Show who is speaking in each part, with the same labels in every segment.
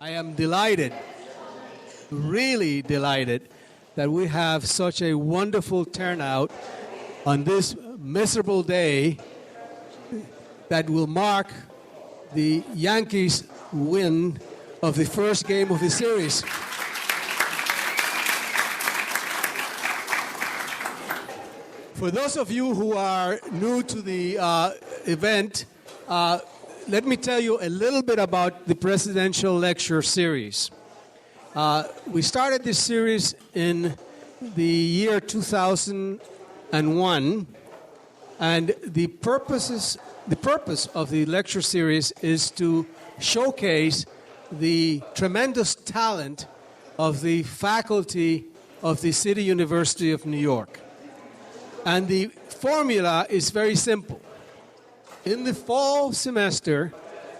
Speaker 1: I am delighted, really delighted, that we have such a wonderful turnout on this miserable day that will mark the Yankees' win of the first game of the series. For those of you who are new to the event, let me tell you a little bit about the presidential lecture series. We started this series in the year 2001, and the purpose of the lecture series is to showcase the tremendous talent of the faculty of the City University of New York. And the formula is very simple. In the fall semester,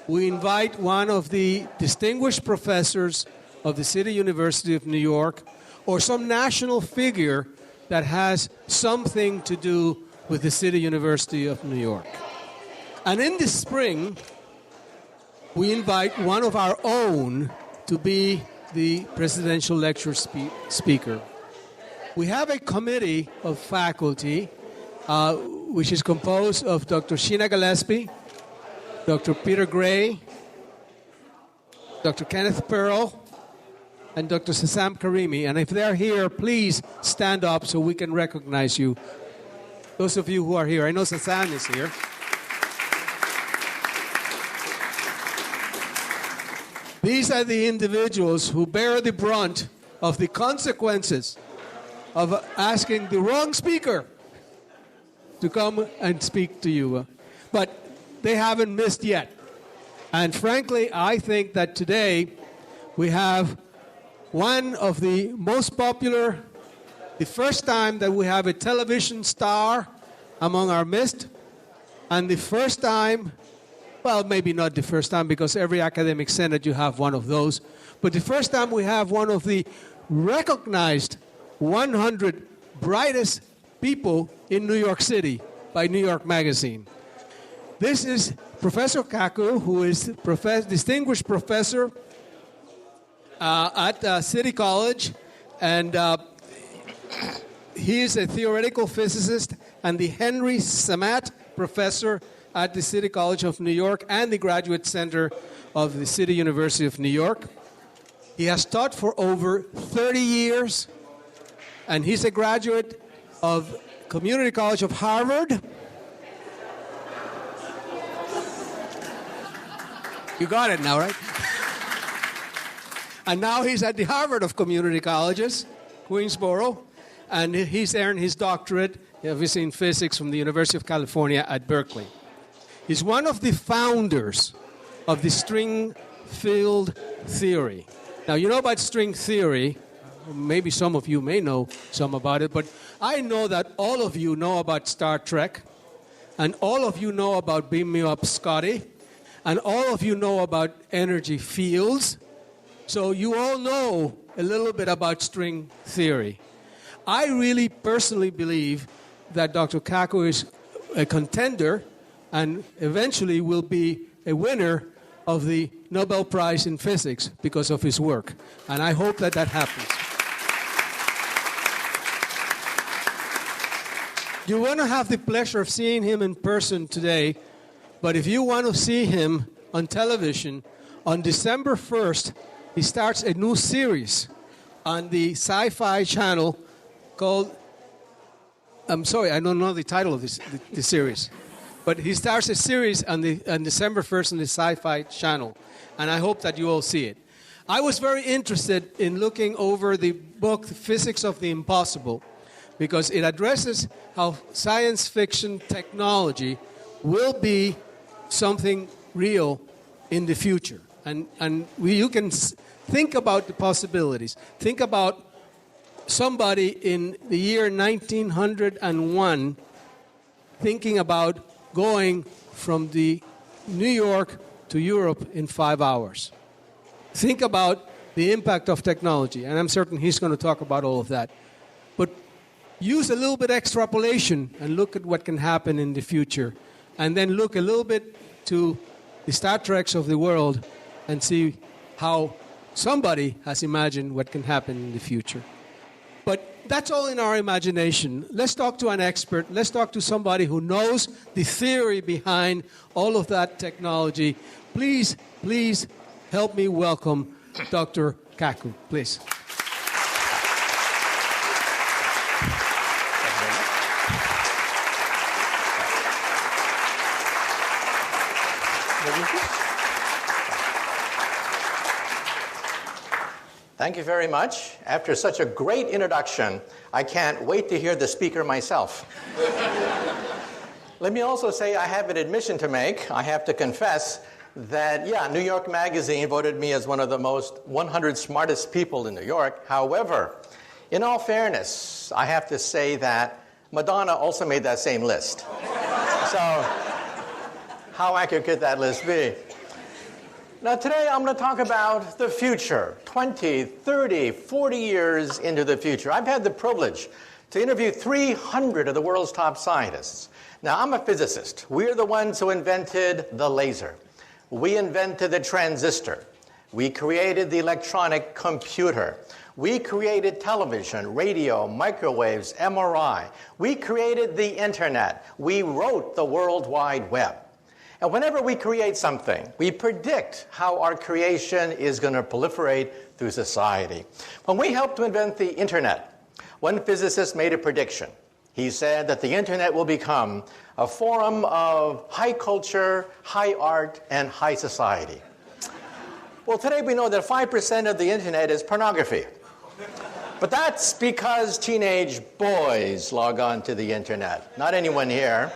Speaker 1: we invite one of the distinguished professors of the City University of New York or some national figure that has something to do with the City University of New York. And in the spring, we invite one of our own to be the presidential lecture speaker. We have a committee of faculty which is composed of Dr. Sheena Gillespie, Dr. Peter Gray, Dr. Kenneth Pearl, and Dr. Sassam Karimi. And if they're here, please stand up so we can recognize you. Those of you who are here. I know Sassam is here. These are the individuals who bear the brunt of the consequences of asking the wrong speaker to come and speak to you. But they haven't missed yet. And frankly, I think that today we have one of the most popular, the first time that we have a television star among our midst, and the first time, well, maybe not the first time, because every academic senate you have one of those, but the first time we have one of the recognized 100 brightest people in New York City by New York Magazine. This is Professor Kaku, who is distinguished professor at City College, and he is a theoretical physicist and the Henry Samat Professor at the City College of New York and the Graduate Center of the City University of New York. He has taught for over 30 years, and he's a graduate of Community College of Harvard. You got it now, right? And now he's at the Harvard of Community Colleges, Queensboro, and he's earned his doctorate, obviously in physics, from the University of California at Berkeley. He's one of the founders of the string field theory. Now, you know about string theory. Maybe some of you may know some about it, but I know that all of you know about Star Trek, and all of you know about Beam Me Up, Scotty, and all of you know about energy fields. So you all know a little bit about string theory. I really personally believe that Dr. Kaku is a contender and eventually will be a winner of the Nobel Prize in Physics because of his work. And I hope that that happens. You won't have the pleasure of seeing him in person today, but if you want to see him on television, on December 1st, he starts a new series on the Sci-Fi channel called, I'm sorry, I don't know the title of the series, but he starts a series on December 1st on the Sci-Fi channel, and I hope that you all see it. I was very interested in looking over the book, Physics of the Impossible, because it addresses how science fiction technology will be something real in the future. And you can think about the possibilities. Think about somebody in the year 1901 thinking about going from the New York to Europe in 5 hours. Think about the impact of technology, and I'm certain he's going to talk about all of that. But use a little bit extrapolation and look at what can happen in the future, and then look a little bit to the Star Treks of the world and see how somebody has imagined what can happen in the future. But that's all in our imagination. Let's talk to an expert. Let's talk to somebody who knows the theory behind all of that technology. Please, please help me welcome Dr. Kaku, please.
Speaker 2: Thank you very much. After such a great introduction, I can't wait to hear the speaker myself. Let me also say I have an admission to make. I have to confess that, New York Magazine voted me as one of the most 100 smartest people in New York. However, in all fairness, I have to say that Madonna also made that same list. So, how accurate could that list be? Now, today I'm going to talk about the future, 20, 30, 40 years into the future. I've had the privilege to interview 300 of the world's top scientists. Now, I'm a physicist. We're the ones who invented the laser. We invented the transistor. We created the electronic computer. We created television, radio, microwaves, MRI. We created the internet. We wrote the World Wide Web. And whenever we create something, we predict how our creation is going to proliferate through society. When we helped to invent the internet, one physicist made a prediction. He said that the internet will become a forum of high culture, high art, and high society. Well, today we know that 5% of the internet is pornography. But that's because teenage boys log on to the internet, not anyone here.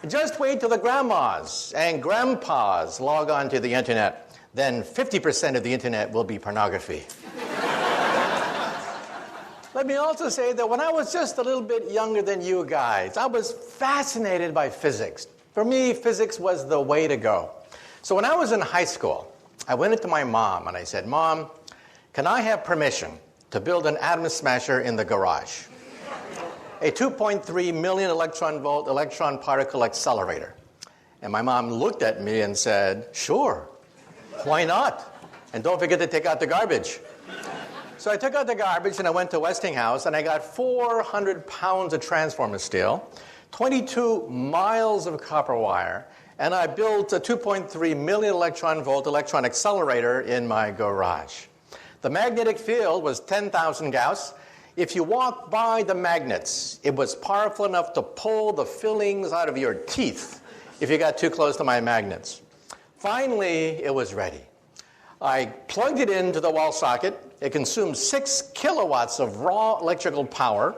Speaker 2: Just wait till the grandmas and grandpas log on to the internet. Then 50% of the internet will be pornography. Let me also say that when I was just a little bit younger than you guys, I was fascinated by physics. For me, physics was the way to go. So when I was in high school, I went into my mom and I said, "Mom, can I have permission to build an atom smasher in the garage? A 2.3 million electron volt electron particle accelerator." And my mom looked at me and said, "Sure, why not? And don't forget to take out the garbage." So I took out the garbage and I went to Westinghouse and I got 400 pounds of transformer steel, 22 miles of copper wire, and I built a 2.3 million electron volt electron accelerator in my garage. The magnetic field was 10,000 Gauss. If you walked by the magnets, it was powerful enough to pull the fillings out of your teeth if you got too close to my magnets. Finally, it was ready. I plugged it into the wall socket. It consumed 6 kilowatts of raw electrical power.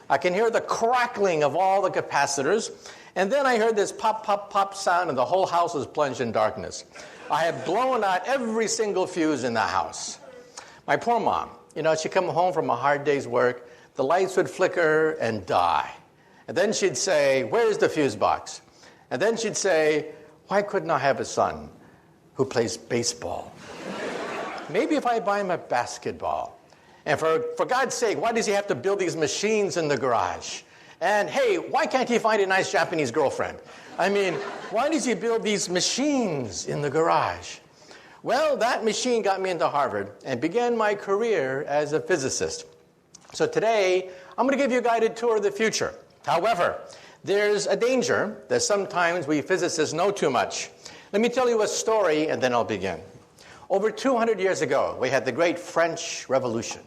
Speaker 2: I can hear the crackling of all the capacitors. And then I heard this pop, pop, pop sound, and the whole house was plunged in darkness. I had blown out every single fuse in the house. My poor mom, she'd come home from a hard day's work, the lights would flicker and die. And then she'd say, "Where's the fuse box?" And then she'd say, "Why couldn't I have a son who plays baseball? Maybe if I buy him a basketball. And for God's sake, why does he have to build these machines in the garage? And hey, why can't he find a nice Japanese girlfriend? I mean, why does he build these machines in the garage?" Well, that machine got me into Harvard and began my career as a physicist. So today, I'm going to give you a guided tour of the future. However, there's a danger that sometimes we physicists know too much. Let me tell you a story, and then I'll begin. Over 200 years ago, we had the great French Revolution.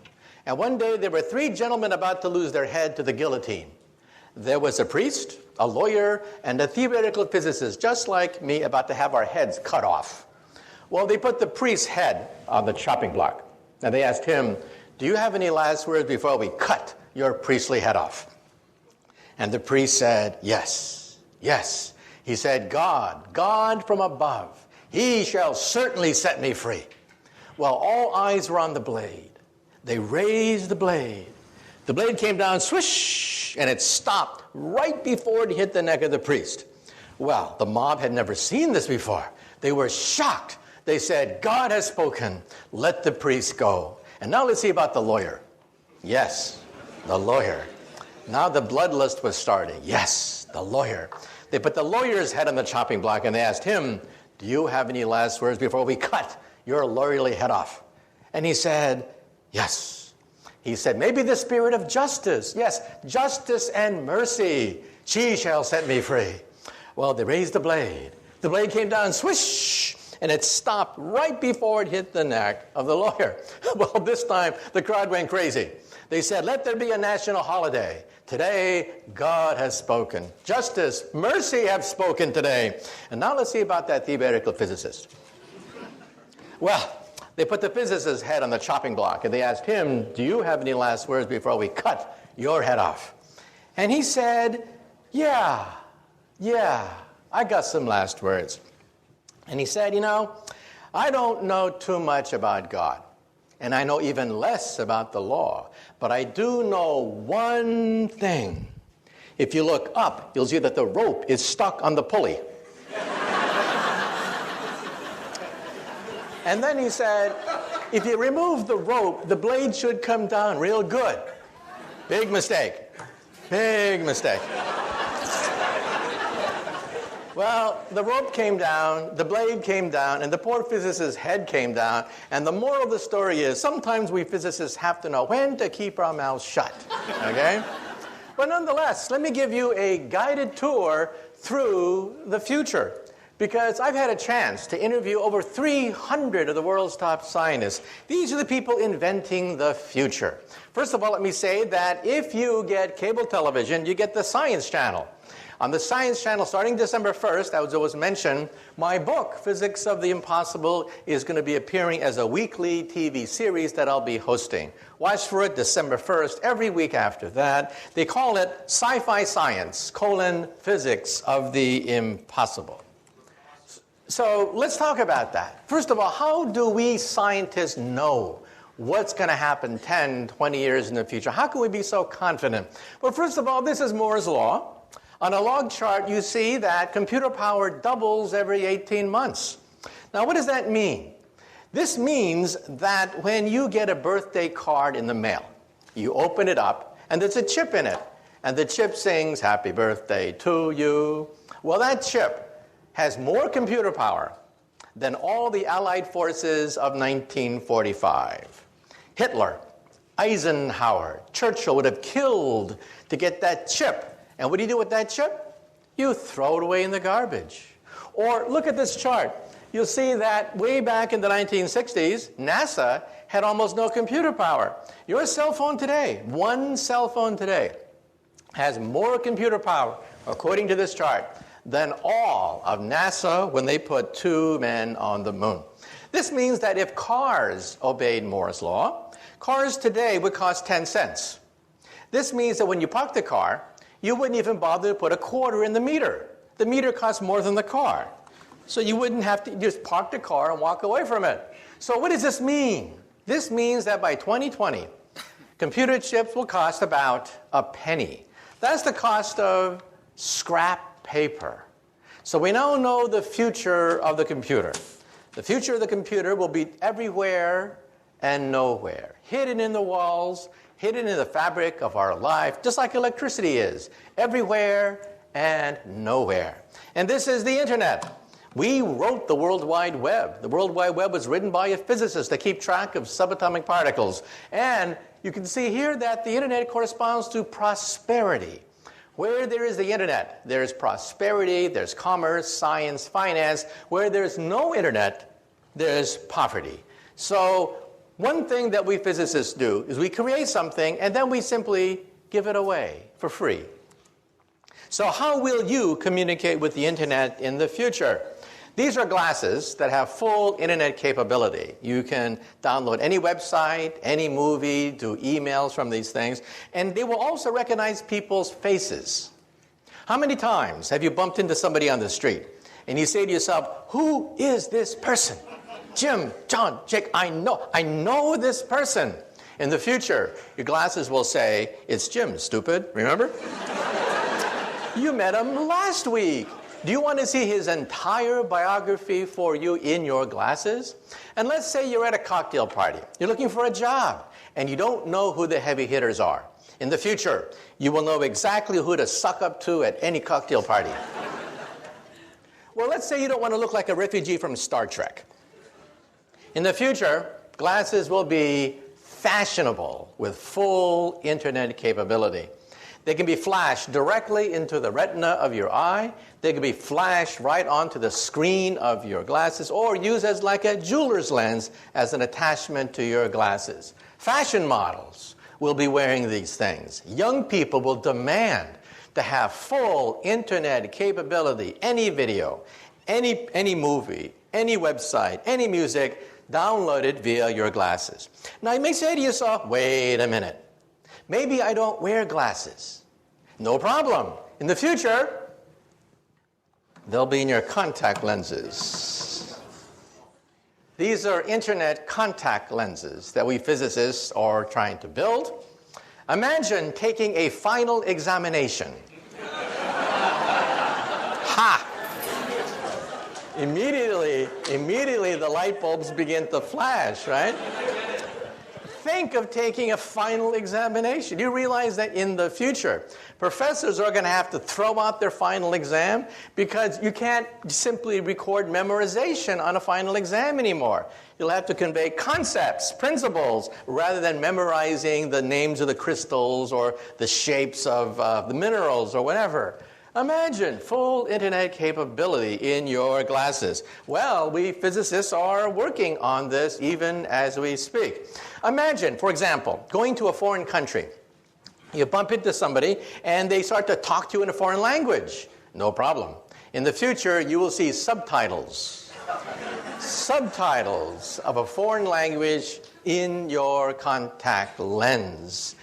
Speaker 2: And one day, there were 3 gentlemen about to lose their head to the guillotine. There was a priest, a lawyer, and a theoretical physicist, just like me, about to have our heads cut off. Well, they put the priest's head on the chopping block. And they asked him, "Do you have any last words before we cut your priestly head off?" And the priest said, "Yes, yes." He said, God from above, he shall certainly set me free." Well, all eyes were on the blade. They raised the blade. The blade came down, swish, and it stopped right before it hit the neck of the priest. Well, the mob had never seen this before. They were shocked. They said, "God has spoken. Let the priest go." And now let's see about the lawyer. Yes, the lawyer. Now the bloodlust was starting. Yes, the lawyer. They put the lawyer's head on the chopping block and they asked him, "Do you have any last words before we cut your lawyerly head off?" And he said, yes. He said, maybe the spirit of justice. Yes, justice and mercy. She shall set me free. Well, they raised the blade. The blade came down, swish, and it stopped right before it hit the neck of the lawyer. Well, this time, the crowd went crazy. They said, let there be a national holiday. Today, God has spoken. Justice, mercy have spoken today. And now let's see about that theoretical physicist. Well, they put the physicist's head on the chopping block, and they asked him, do you have any last words before we cut your head off? And he said, yeah, I got some last words. And he said, I don't know too much about God, and I know even less about the law, but I do know one thing. If you look up, you'll see that the rope is stuck on the pulley. And then he said, if you remove the rope, the blade should come down real good. Big mistake. Big mistake. Well, the rope came down, the blade came down, and the poor physicist's head came down. And the moral of the story is, sometimes we physicists have to know when to keep our mouths shut, okay? But nonetheless, let me give you a guided tour through the future, because I've had a chance to interview over 300 of the world's top scientists. These are the people inventing the future. First of all, let me say that if you get cable television, you get the Science Channel. On the Science Channel, starting December 1st, as was mentioned, my book, Physics of the Impossible, is going to be appearing as a weekly TV series that I'll be hosting. Watch for it December 1st, every week after that. They call it Sci-Fi Science, Physics of the Impossible. So let's talk about that. First of all, how do we scientists know what's going to happen 10, 20 years in the future? How can we be so confident? Well, first of all, this is Moore's Law. On a log chart, you see that computer power doubles every 18 months. Now, what does that mean? This means that when you get a birthday card in the mail, you open it up, and there's a chip in it. And the chip sings, "Happy birthday to you." Well, that chip has more computer power than all the Allied forces of 1945. Hitler, Eisenhower, Churchill would have killed to get that chip. And what do you do with that chip? You throw it away in the garbage. Or look at this chart. You'll see that way back in the 1960s, NASA had almost no computer power. Your cell phone today, one cell phone today, has more computer power, according to this chart, than all of NASA when they put 2 men on the moon. This means that if cars obeyed Moore's Law, cars today would cost 10 cents. This means that when you park the car, you wouldn't even bother to put a quarter in the meter. The meter costs more than the car. So you wouldn't have to just park the car and walk away from it. So what does this mean? This means that by 2020, computer chips will cost about a penny. That's the cost of scrap paper. So we now know the future of the computer. The future of the computer will be everywhere and nowhere, hidden in the walls, hidden in the fabric of our life, just like electricity is, everywhere and nowhere. And this is the internet. We wrote the World Wide Web. The World Wide Web was written by a physicist to keep track of subatomic particles. And you can see here that the internet corresponds to prosperity. Where there is the internet, there's prosperity, there's commerce, science, finance. Where there's no internet, there's poverty. So one thing that we physicists do is we create something and then we simply give it away for free. So how will you communicate with the internet in the future? These are glasses that have full internet capability. You can download any website, any movie, do emails from these things, and they will also recognize people's faces. How many times have you bumped into somebody on the street and you say to yourself, who is this person? Jim, John, Jake, I know this person. In the future, your glasses will say, it's Jim, stupid, remember? You met him last week. Do you want to see his entire biography for you in your glasses? And let's say you're at a cocktail party. You're looking for a job, and you don't know who the heavy hitters are. In the future, you will know exactly who to suck up to at any cocktail party. Well, let's say you don't want to look like a refugee from Star Trek. In the future, Glasses will be fashionable with full internet capability. They can be flashed directly into the retina of your eye. They can be flashed right onto the screen of your glasses or used as like a jeweler's lens as an attachment to your glasses. Fashion models will be wearing these things. Young people will demand to have full internet capability, any video, any movie, any website, any music, downloaded via your glasses. Now you may say to yourself, wait a minute. Maybe I don't wear glasses. No problem. In the future, they'll be in your contact lenses. These are internet contact lenses that we physicists are trying to build. Imagine taking a final examination. Ha! Immediately the light bulbs begin to flash, right? Think of taking a final examination. You realize that in the future, professors are going to have to throw out their final exam because you can't simply record memorization on a final exam anymore. You'll have to convey concepts, principles, rather than memorizing the names of the crystals or the shapes of the minerals or whatever. Imagine full internet capability in your glasses. Well, we physicists are working on this even as we speak. Imagine, for example, going to a foreign country. You bump into somebody and they start to talk to you in a foreign language. No problem. In the future, you will see subtitles. Subtitles of a foreign language in your contact lens.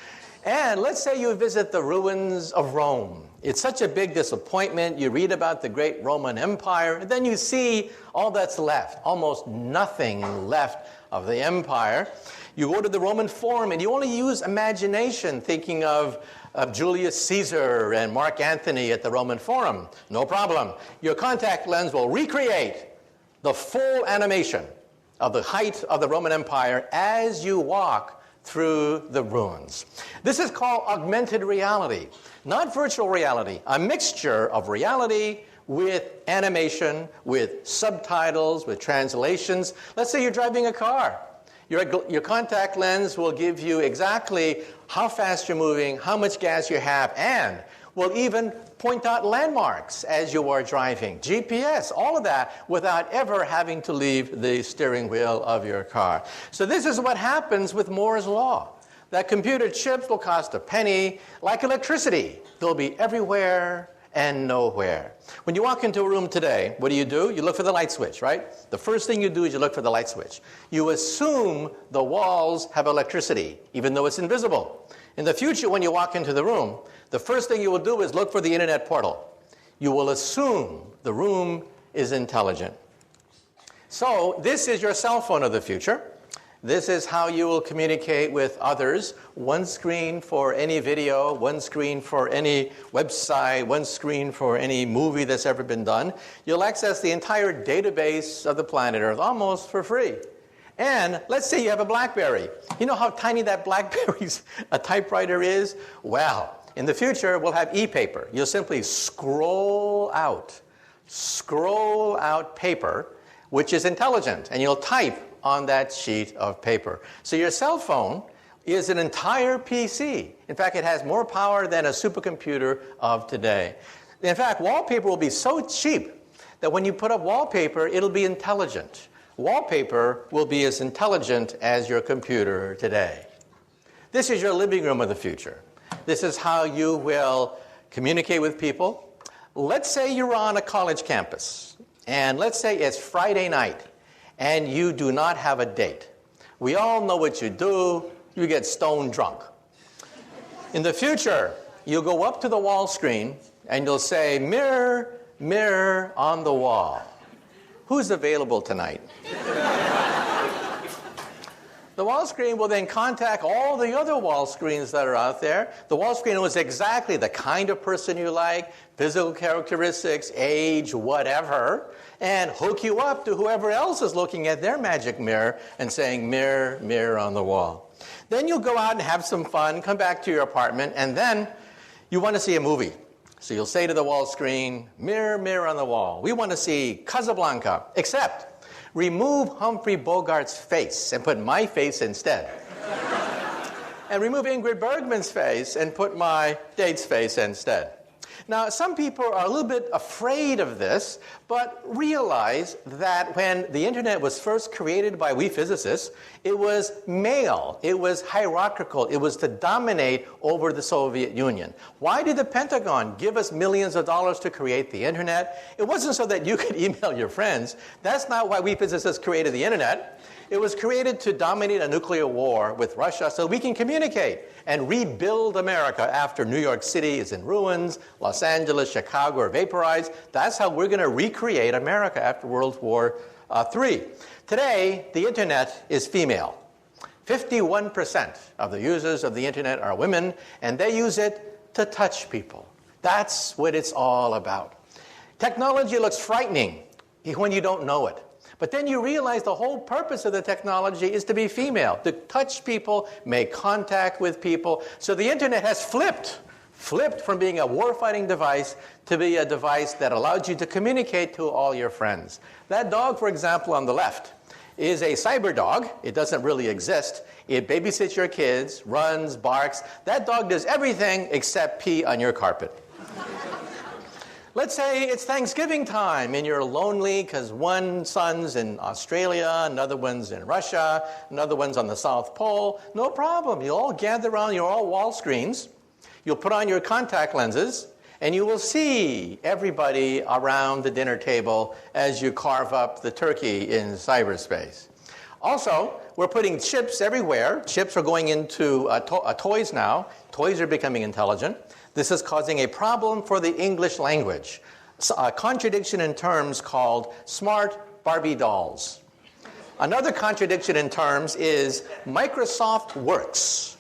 Speaker 2: And let's say you visit the ruins of Rome. It's such a big disappointment. You read about the great Roman Empire, and then you see all that's left, almost nothing left of the empire. You go to the Roman Forum, and you only use imagination, thinking of Julius Caesar and Mark Antony at the Roman Forum. No problem. Your contact lens will recreate the full animation of the height of the Roman Empire as you walk through the ruins. This is called augmented reality, not virtual reality, a mixture of reality with animation, with subtitles, with translations. Let's say you're driving a car. Your contact lens will give you exactly how fast you're moving, how much gas you have, and will even point out landmarks as you are driving. GPS, all of that, without ever having to leave the steering wheel of your car. So this is what happens with Moore's Law. That computer chips will cost a penny, like electricity. They'll be everywhere and nowhere. When you walk into a room today, what do? You look for the light switch, right? The first thing you do is you look for the light switch. You assume the walls have electricity, even though it's invisible. In the future, when you walk into the room, the first thing you will do is look for the internet portal. You will assume the room is intelligent. So this is your cell phone of the future. This is how you will communicate with others. One screen for any video, one screen for any website, one screen for any movie that's ever been done. You'll access the entire database of the planet Earth almost for free. And let's say you have a BlackBerry. You know how tiny that BlackBerry's a typewriter is? Well, in the future, we'll have e-paper. You'll simply scroll out paper, which is intelligent, and you'll type on that sheet of paper. So your cell phone is an entire PC. In fact, it has more power than a supercomputer of today. In fact, wallpaper will be so cheap that when you put up wallpaper, it'll be intelligent. Wallpaper will be as intelligent as your computer today. This is your living room of the future. This is how you will communicate with people. Let's say you're on a college campus, and let's say it's Friday night, and you do not have a date. We all know what you do. You get stone drunk. In the future, you'll go up to the wall screen, and you'll say, "Mirror, mirror on the wall, who's available tonight?" The wall screen will then contact all the other wall screens that are out there. The wall screen knows exactly the kind of person you like, physical characteristics, age, whatever, and hook you up to whoever else is looking at their magic mirror and saying, "Mirror, mirror on the wall." Then you'll go out and have some fun, come back to your apartment, and then you want to see a movie. So you'll say to the wall screen, "Mirror, mirror on the wall, we want to see Casablanca, except Remove Humphrey Bogart's face and put my face instead. And remove Ingrid Bergman's face and put my date's face instead. Now, some people are a little bit afraid of this, but realize that when the internet was first created by we physicists, it was male, it was hierarchical, it was to dominate over the Soviet Union. Why did the Pentagon give us millions of dollars to create the internet? It wasn't so that you could email your friends. That's not why we physicists created the internet. It was created to dominate a nuclear war with Russia so we can communicate and rebuild America after New York City is in ruins, Los Angeles, Chicago are vaporized. That's how we're going to recreate America after World War III. Today, the internet is female. 51% of the users of the internet are women, and they use it to touch people. That's what it's all about. Technology looks frightening when you don't know it. But then you realize the whole purpose of the technology is to be female, to touch people, make contact with people. So the internet has flipped from being a war-fighting device to be a device that allows you to communicate to all your friends. That dog, for example, on the left, is a cyber dog. It doesn't really exist. It babysits your kids, runs, barks. That dog does everything except pee on your carpet. Let's say it's Thanksgiving time and you're lonely because one son's in Australia, another one's in Russia, another one's on the South Pole. No problem. You'll all gather around your all wall screens. You'll put on your contact lenses and you will see everybody around the dinner table as you carve up the turkey in cyberspace. Also, we're putting chips everywhere. Chips are going into toys now. Toys are becoming intelligent. This is causing a problem for the English language. A contradiction in terms called smart Barbie dolls. Another contradiction in terms is Microsoft Works.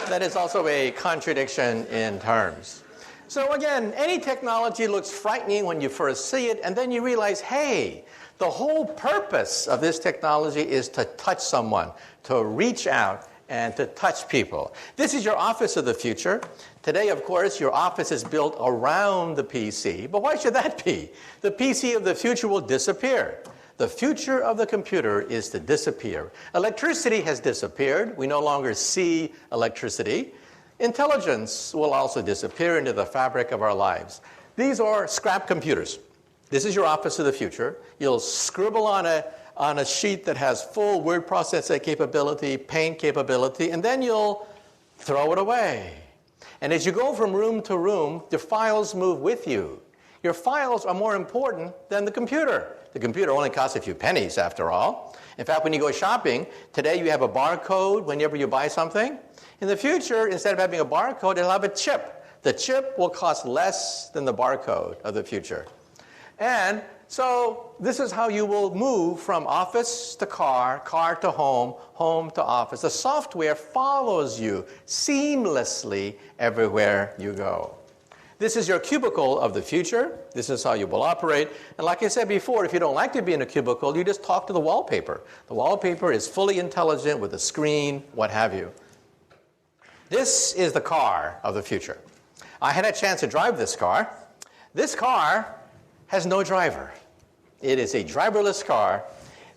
Speaker 2: That is also a contradiction in terms. So again, any technology looks frightening when you first see it, and then you realize, hey, the whole purpose of this technology is to touch someone, to reach out, and to touch people. This is your office of the future. Today, of course, your office is built around the PC. But why should that be? The PC of the future will disappear. The future of the computer is to disappear. Electricity has disappeared. We no longer see electricity. Intelligence will also disappear into the fabric of our lives. These are scrap computers. This is your office of the future. You'll scribble on a sheet that has full word processing capability, paint capability, and then you'll throw it away. And as you go from room to room, the files move with you. Your files are more important than the computer. The computer only costs a few pennies, after all. In fact, when you go shopping, today you have a barcode whenever you buy something. In the future, instead of having a barcode, it'll have a chip. The chip will cost less than the barcode of the future. And so this is how you will move from office to car, car to home, home to office. The software follows you seamlessly everywhere you go. This is your cubicle of the future. This is how you will operate. And like I said before, if you don't like to be in a cubicle, you just talk to the wallpaper. The wallpaper is fully intelligent with a screen, what have you. This is the car of the future. I had a chance to drive this car. This car has no driver. It is a driverless car.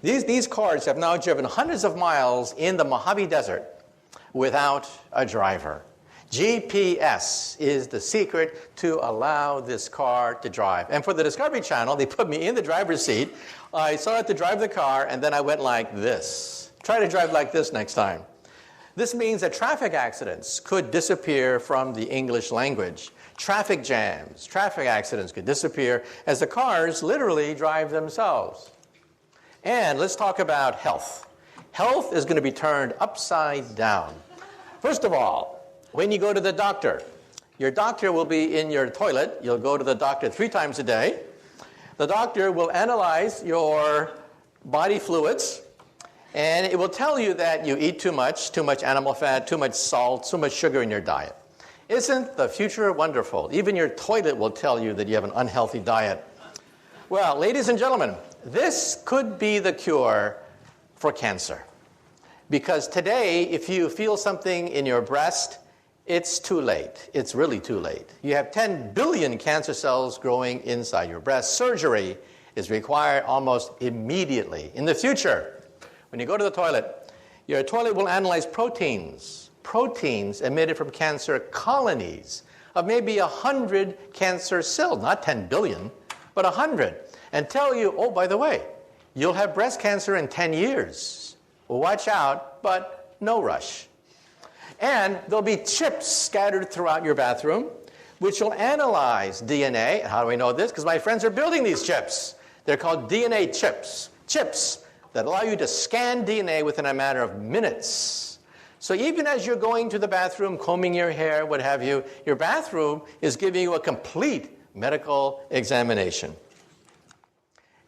Speaker 2: These cars have now driven hundreds of miles in the Mojave Desert without a driver. GPS is the secret to allow this car to drive. And for the Discovery Channel, they put me in the driver's seat. I started to drive the car, and then I went like this. Try to drive like this next time. This means that traffic accidents could disappear from the English language. Traffic jams, traffic accidents could disappear as the cars literally drive themselves. And let's talk about health. Health is going to be turned upside down. First of all, when you go to the doctor, your doctor will be in your toilet. You'll go to the doctor 3 times a day. The doctor will analyze your body fluids, and it will tell you that you eat too much animal fat, too much salt, too much sugar in your diet. Isn't the future wonderful? Even your toilet will tell you that you have an unhealthy diet. Well, ladies and gentlemen, this could be the cure for cancer. Because today, if you feel something in your breast, it's too late. It's really too late. You have 10 billion cancer cells growing inside your breast. Surgery is required almost immediately. In the future, when you go to the toilet, your toilet will analyze proteins emitted from cancer colonies of maybe 100 cancer cells, not 10 billion, but 100, and tell you, oh, by the way, you'll have breast cancer in 10 years. Watch out, but no rush. And there'll be chips scattered throughout your bathroom, which will analyze DNA. How do we know this? Because my friends are building these chips. They're called DNA chips. Chips that allow you to scan DNA within a matter of minutes. So even as you're going to the bathroom, combing your hair, what have you, your bathroom is giving you a complete medical examination.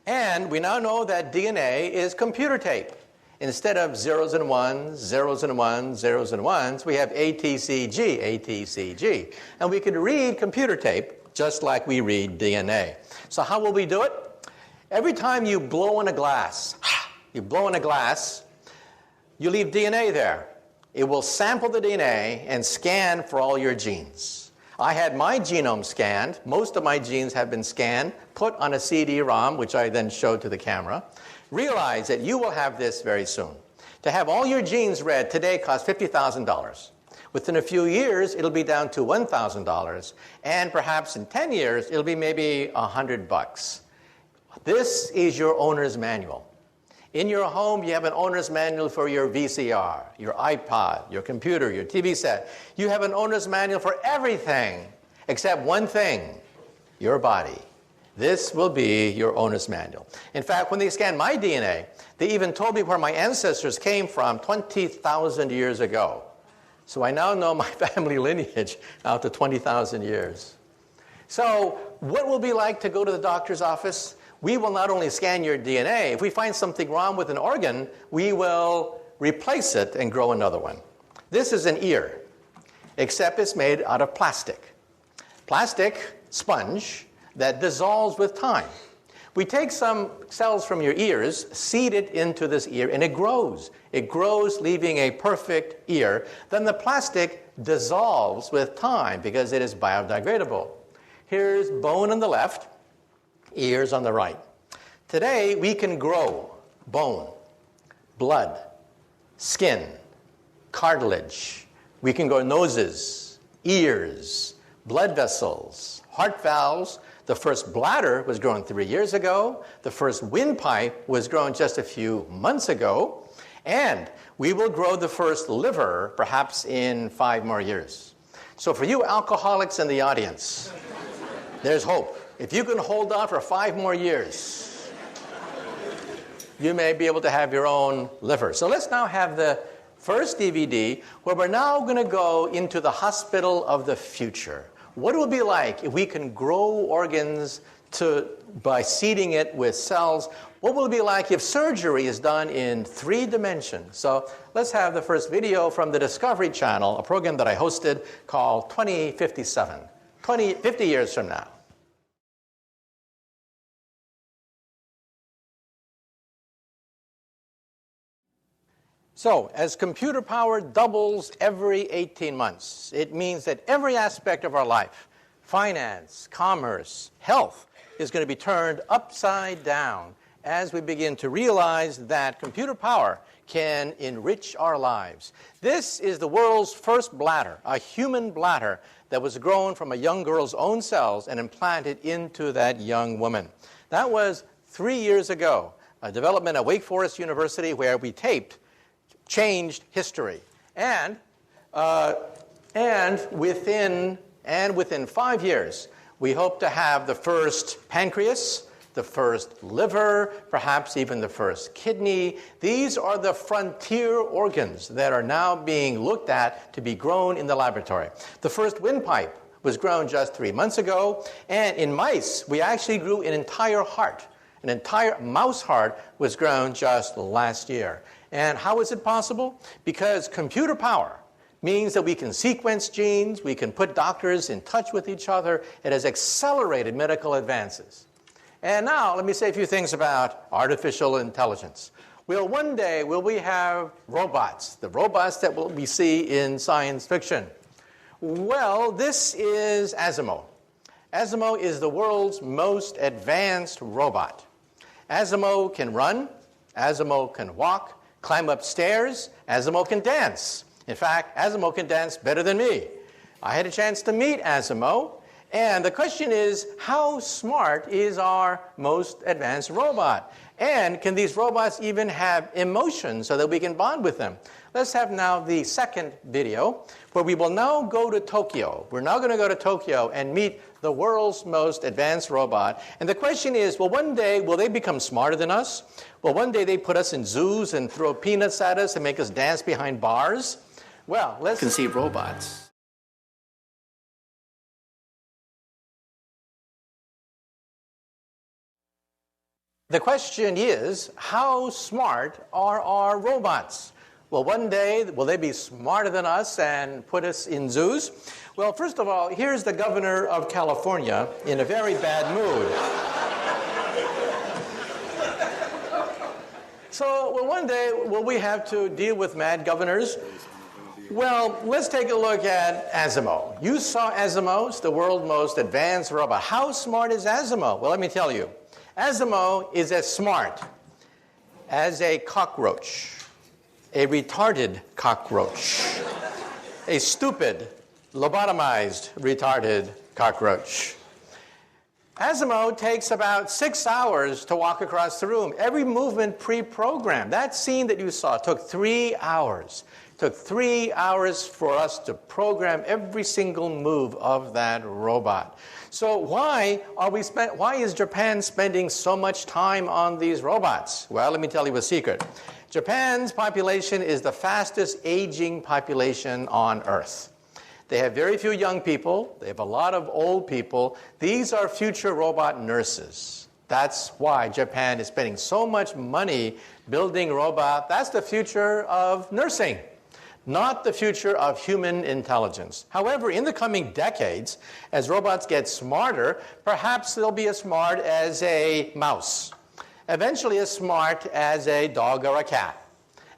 Speaker 2: And we now know that DNA is computer tape. Instead of zeros and ones, zeros and ones, zeros and ones, we have ATCG, ATCG. And we can read computer tape just like we read DNA. So how will we do it? Every time you blow in a glass, you leave DNA there. It will sample the DNA and scan for all your genes. I had my genome scanned. Most of my genes have been scanned, put on a CD-ROM, which I then showed to the camera. Realize that you will have this very soon. To have all your genes read today costs $50,000. Within a few years, it'll be down to $1,000. And perhaps in 10 years, it'll be maybe $100. This is your owner's manual. In your home, you have an owner's manual for your VCR, your iPod, your computer, your TV set. You have an owner's manual for everything except one thing, your body. This will be your owner's manual. In fact, when they scanned my DNA, they even told me where my ancestors came from 20,000 years ago. So I now know my family lineage out to 20,000 years. So what will it be like to go to the doctor's office? We will not only scan your DNA. If we find something wrong with an organ, we will replace it and grow another one. This is an ear, except it's made out of plastic. Plastic sponge that dissolves with time. We take some cells from your ears, seed it into this ear, and it grows. It grows, leaving a perfect ear. Then the plastic dissolves with time because it is biodegradable. Here's bone on the left, ears on the right. Today, we can grow bone, blood, skin, cartilage. We can grow noses, ears, blood vessels, heart valves. The first bladder was grown 3 years ago. The first windpipe was grown just a few months ago. And we will grow the first liver perhaps in 5 more years. So for you alcoholics in the audience, there's hope. If you can hold on for 5 more years, you may be able to have your own liver. So let's now have the first DVD where we're now going to go into the hospital of the future. What it will be like if we can grow organs by seeding it with cells. What will it be like if surgery is done in 3 dimensions? So let's have the first video from the Discovery Channel, a program that I hosted called 2057, 50 years from now. So, as computer power doubles every 18 months, it means that every aspect of our life, finance, commerce, health, is going to be turned upside down as we begin to realize that computer power can enrich our lives. This is the world's first bladder, a human bladder that was grown from a young girl's own cells and implanted into that young woman. That was 3 years ago, a development at Wake Forest University where we taped changed history. And within 5 years, we hope to have the first pancreas, the first liver, perhaps even the first kidney. These are the frontier organs that are now being looked at to be grown in the laboratory. The first windpipe was grown just 3 months ago, and in mice, we actually grew an entire heart. An entire mouse heart was grown just last year. And how is it possible? Because computer power means that we can sequence genes, we can put doctors in touch with each other. It has accelerated medical advances. And now, let me say a few things about artificial intelligence. One day, will we have robots, the robots that we see in science fiction? Well, this is Asimo. Asimo is the world's most advanced robot. Asimo can run, Asimo can walk, climb up stairs, Asimo can dance. In fact, Asimo can dance better than me. I had a chance to meet Asimo, and the question is, how smart is our most advanced robot? And can these robots even have emotions so that we can bond with them? Let's have now the second video, where we will now go to Tokyo. We're now going to go to Tokyo and meet the world's most advanced robot. And the question is, well, one day, will they become smarter than us? Well, one day they put us in zoos and throw peanuts at us and make us dance behind bars? Well, let's conceive robots. The question is, how smart are our robots? Well, one day, will they be smarter than us and put us in zoos? Well, first of all, here's the governor of California in a very bad mood. So, well, one day, will we have to deal with mad governors? Well, let's take a look at Asimo. You saw Asimo, it's the world's most advanced robot. How smart is Asimo? Well, let me tell you. Asimo is as smart as a cockroach, a retarded cockroach, a stupid, lobotomized, retarded cockroach. Asimo takes about 6 hours to walk across the room. Every movement pre-programmed. That scene that you saw took 3 hours. It took 3 hours for us to program every single move of that robot. So why is Japan spending so much time on these robots? Well, let me tell you a secret. Japan's population is the fastest aging population on Earth. They have very few young people. They have a lot of old people. These are future robot nurses. That's why Japan is spending so much money building robots. That's the future of nursing, not the future of human intelligence. However, in the coming decades, as robots get smarter, perhaps they'll be as smart as a mouse, eventually as smart as a dog or a cat,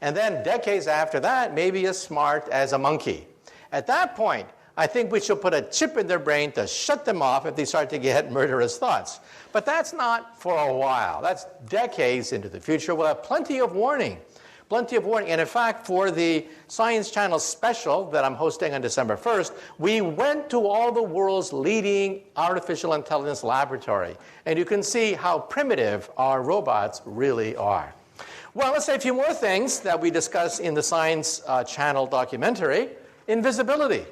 Speaker 2: and then decades after that, maybe as smart as a monkey. At that point, I think we should put a chip in their brain to shut them off if they start to get murderous thoughts. But that's not for a while. That's decades into the future. We'll have plenty of warning. Plenty of warning. And in fact, for the Science Channel special that I'm hosting on December 1st, we went to all the world's leading artificial intelligence laboratory. And you can see how primitive our robots really are. Well, let's say a few more things that we discuss in the Science Channel documentary. Invisibility.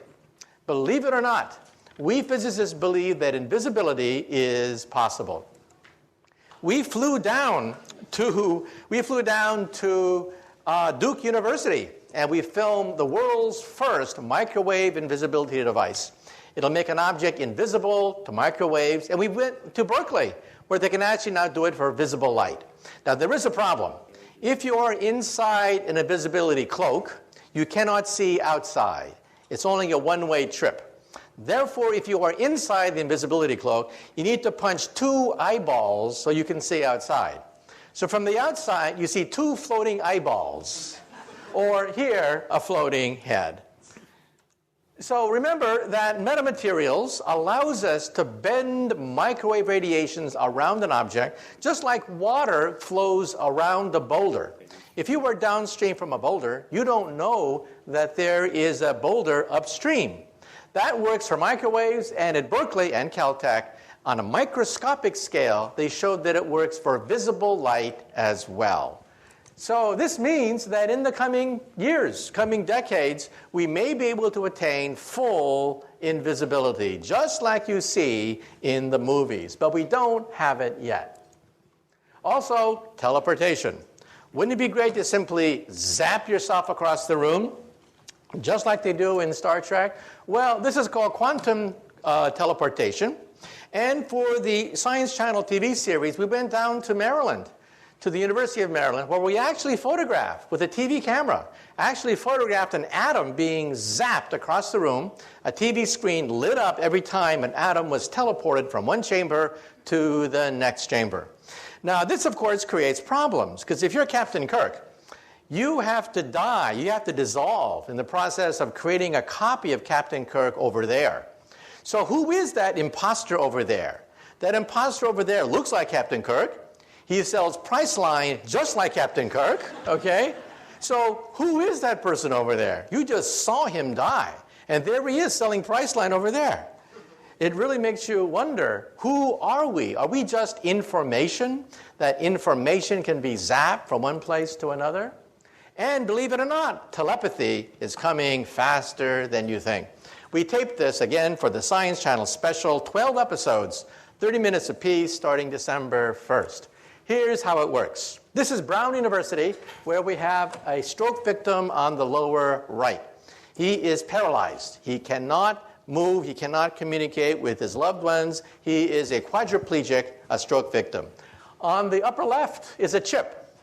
Speaker 2: Believe it or not, we physicists believe that invisibility is possible. We flew down to Duke University, and we filmed the world's first microwave invisibility device. It'll make an object invisible to microwaves, and we went to Berkeley, where they can actually now do it for visible light. Now, there is a problem. If you are inside an invisibility cloak, you cannot see outside. It's only a one-way trip. Therefore, if you are inside the invisibility cloak, you need to punch 2 eyeballs so you can see outside. So from the outside, you see 2 floating eyeballs, or here, a floating head. So remember that metamaterials allows us to bend microwave radiations around an object, just like water flows around a boulder. If you were downstream from a boulder, you don't know that there is a boulder upstream. That works for microwaves, and at Berkeley and Caltech, on a microscopic scale, they showed that it works for visible light as well. So this means that in the coming years, coming decades, we may be able to attain full invisibility, just like you see in the movies, but we don't have it yet. Also, teleportation. Wouldn't it be great to simply zap yourself across the room, just like they do in Star Trek? Well, this is called quantum teleportation. And for the Science Channel TV series, we went down to Maryland, to the University of Maryland, where we actually photographed with a TV camera, actually photographed an atom being zapped across the room. A TV screen lit up every time an atom was teleported from one chamber to the next chamber. Now, this, of course, creates problems, because if you're Captain Kirk, you have to die, you have to dissolve in the process of creating a copy of Captain Kirk over there. So who is that imposter over there? That imposter over there looks like Captain Kirk. He sells Priceline just like Captain Kirk, okay? So who is that person over there? You just saw him die. And there he is selling Priceline over there. It really makes you wonder, who are we? Are we just information? That information can be zapped from one place to another? And believe it or not, telepathy is coming faster than you think. We taped this again for the Science Channel special, 12 episodes, 30 minutes apiece, starting December 1st. Here's how it works. This is Brown University, where we have a stroke victim on the lower right. He is paralyzed. He cannot move. He cannot communicate with his loved ones. He is a quadriplegic, a stroke victim. On the upper left is a chip.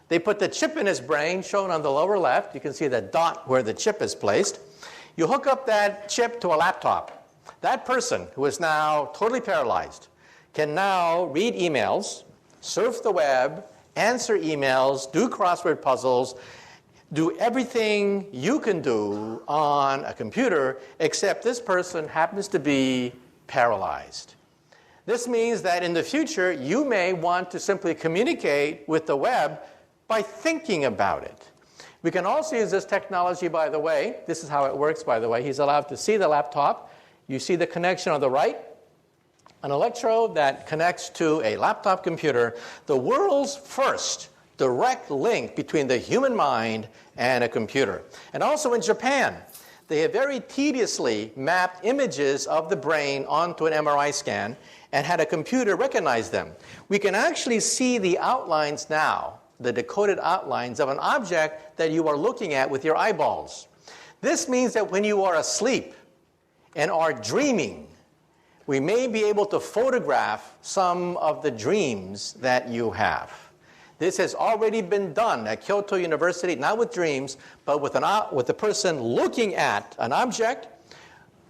Speaker 2: They put the chip in his brain, shown on the lower left. You can see the dot where the chip is placed. You hook up that chip to a laptop. That person, who is now totally paralyzed, can now read emails, surf the web, answer emails, do crossword puzzles, do everything you can do on a computer, except this person happens to be paralyzed. This means that in the future, you may want to simply communicate with the web by thinking about it. We can also use this technology, by the way. This is how it works, by the way. He's allowed to see the laptop. You see the connection on the right. An electrode that connects to a laptop computer, the world's first direct link between the human mind and a computer. And also in Japan, they have very tediously mapped images of the brain onto an MRI scan and had a computer recognize them. We can actually see the outlines now, the decoded outlines of an object that you are looking at with your eyeballs. This means that when you are asleep and are dreaming, we may be able to photograph some of the dreams that you have. This has already been done at Kyoto University, not with dreams, but with a person looking at an object.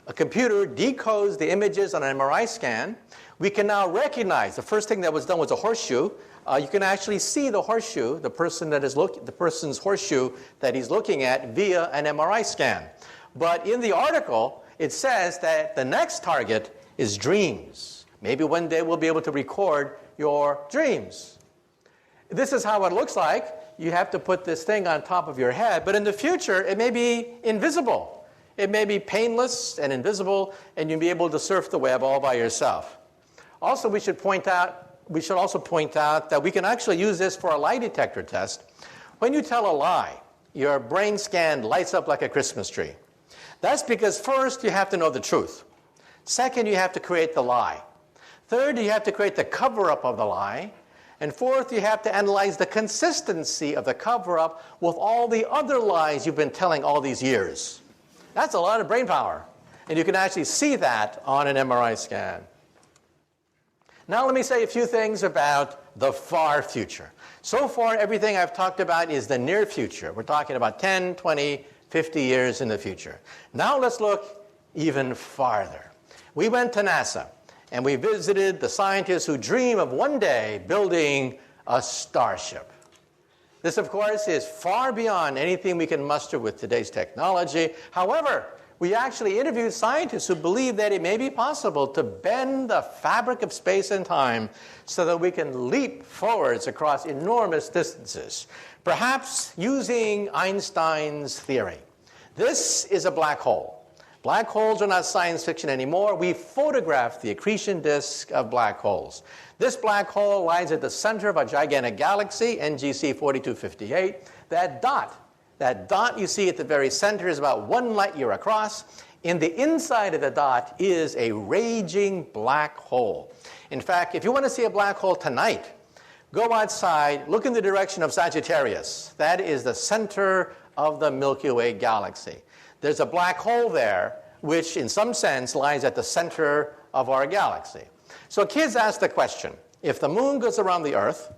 Speaker 2: A computer decodes the images on an MRI scan. We can now recognize, the first thing that was done was a horseshoe. You can actually see the horseshoe, the person's horseshoe that he's looking at via an MRI scan. But in the article, it says that the next target is dreams. Maybe one day we'll be able to record your dreams. This is how it looks like. You have to put this thing on top of your head, but in the future, it may be invisible. It may be painless and invisible, and you'll be able to surf the web all by yourself. Also, we should also point out that we can actually use this for a lie detector test. When you tell a lie, your brain scan lights up like a Christmas tree. That's because first, you have to know the truth. Second, you have to create the lie. Third, you have to create the cover-up of the lie. And fourth, you have to analyze the consistency of the cover-up with all the other lies you've been telling all these years. That's a lot of brain power. And you can actually see that on an MRI scan. Now let me say a few things about the far future. So far, everything I've talked about is the near future. We're talking about 10, 20, 50 years in the future. Now let's look even farther. We went to NASA, and we visited the scientists who dream of one day building a starship. This, of course, is far beyond anything we can muster with today's technology. However, we actually interviewed scientists who believe that it may be possible to bend the fabric of space and time so that we can leap forwards across enormous distances, perhaps using Einstein's theory. This is a black hole. Black holes are not science fiction anymore. We photographed the accretion disk of black holes. This black hole lies at the center of a gigantic galaxy, NGC 4258. That dot you see at the very center is about 1 light year across. In the inside of the dot is a raging black hole. In fact, if you want to see a black hole tonight, go outside, look in the direction of Sagittarius. That is the center of the Milky Way galaxy. There's a black hole there, which in some sense lies at the center of our galaxy. So kids ask the question, if the moon goes around the Earth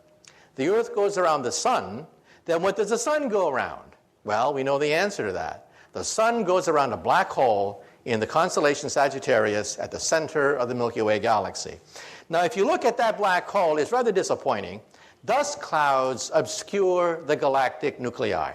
Speaker 2: goes around the sun, then what does the sun go around? Well, we know the answer to that. The sun goes around a black hole in the constellation Sagittarius at the center of the Milky Way galaxy. Now, if you look at that black hole, it's rather disappointing. Dust clouds obscure the galactic nuclei.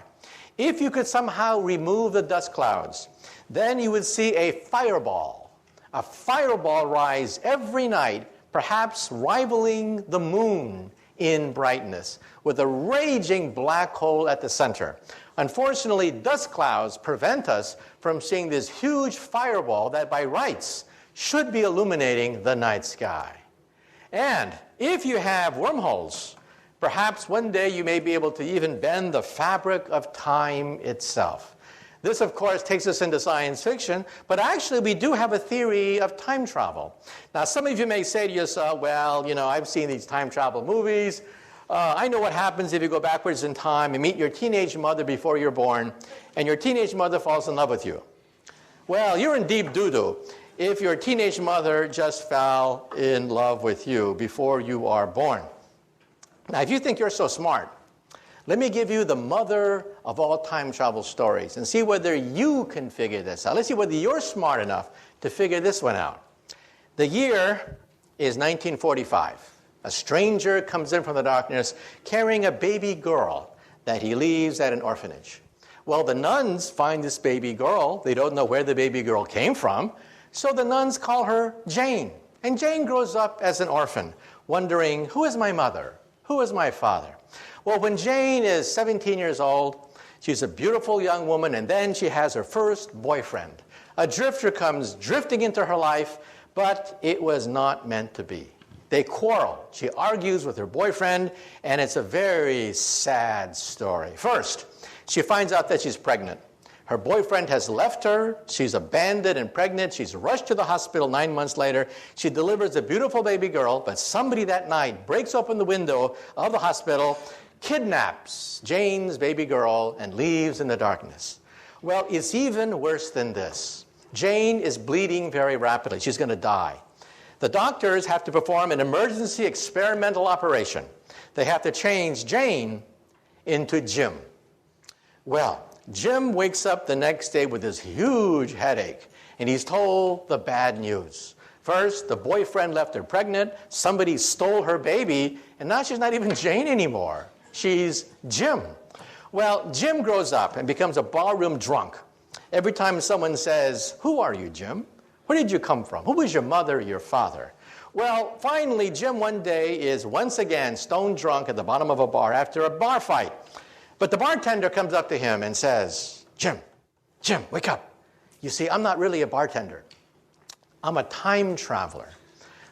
Speaker 2: If you could somehow remove the dust clouds, then you would see a fireball rise every night, perhaps rivaling the moon in brightness, with a raging black hole at the center. Unfortunately, dust clouds prevent us from seeing this huge fireball that by rights should be illuminating the night sky. And if you have wormholes, perhaps one day you may be able to even bend the fabric of time itself. This, of course, takes us into science fiction, but actually we do have a theory of time travel. Now, some of you may say to yourself, well, I've seen these time travel movies. I know what happens if you go backwards in time and meet your teenage mother before you're born, and your teenage mother falls in love with you. Well, you're in deep doo-doo if your teenage mother just fell in love with you before you are born. Now, if you think you're so smart, let me give you the mother of all time travel stories and see whether you can figure this out. Let's see whether you're smart enough to figure this one out. The year is 1945. A stranger comes in from the darkness carrying a baby girl that he leaves at an orphanage. Well, the nuns find this baby girl. They don't know where the baby girl came from, so the nuns call her Jane. And Jane grows up as an orphan, wondering, who is my mother? Who is my father? Well, when Jane is 17 years old, she's a beautiful young woman, and then she has her first boyfriend. A drifter comes drifting into her life, but it was not meant to be. They quarrel. She argues with her boyfriend, and it's a very sad story. First, she finds out that she's pregnant. Her boyfriend has left her. She's abandoned and pregnant. She's rushed to the hospital 9 months later. She delivers a beautiful baby girl, but somebody that night breaks open the window of the hospital, kidnaps Jane's baby girl, and leaves in the darkness. Well, it's even worse than this. Jane is bleeding very rapidly. She's going to die. The doctors have to perform an emergency experimental operation. They have to change Jane into Jim. Well, Jim wakes up the next day with this huge headache, and he's told the bad news. First, the boyfriend left her pregnant, somebody stole her baby, and now she's not even Jane anymore. She's Jim. Well, Jim grows up and becomes a barroom drunk. Every time someone says, "Who are you, Jim? Where did you come from? Who was your mother or your father?" Well, finally, Jim one day is once again stone drunk at the bottom of a bar after a bar fight. But the bartender comes up to him and says, Jim, wake up. You see, I'm not really a bartender. I'm a time traveler.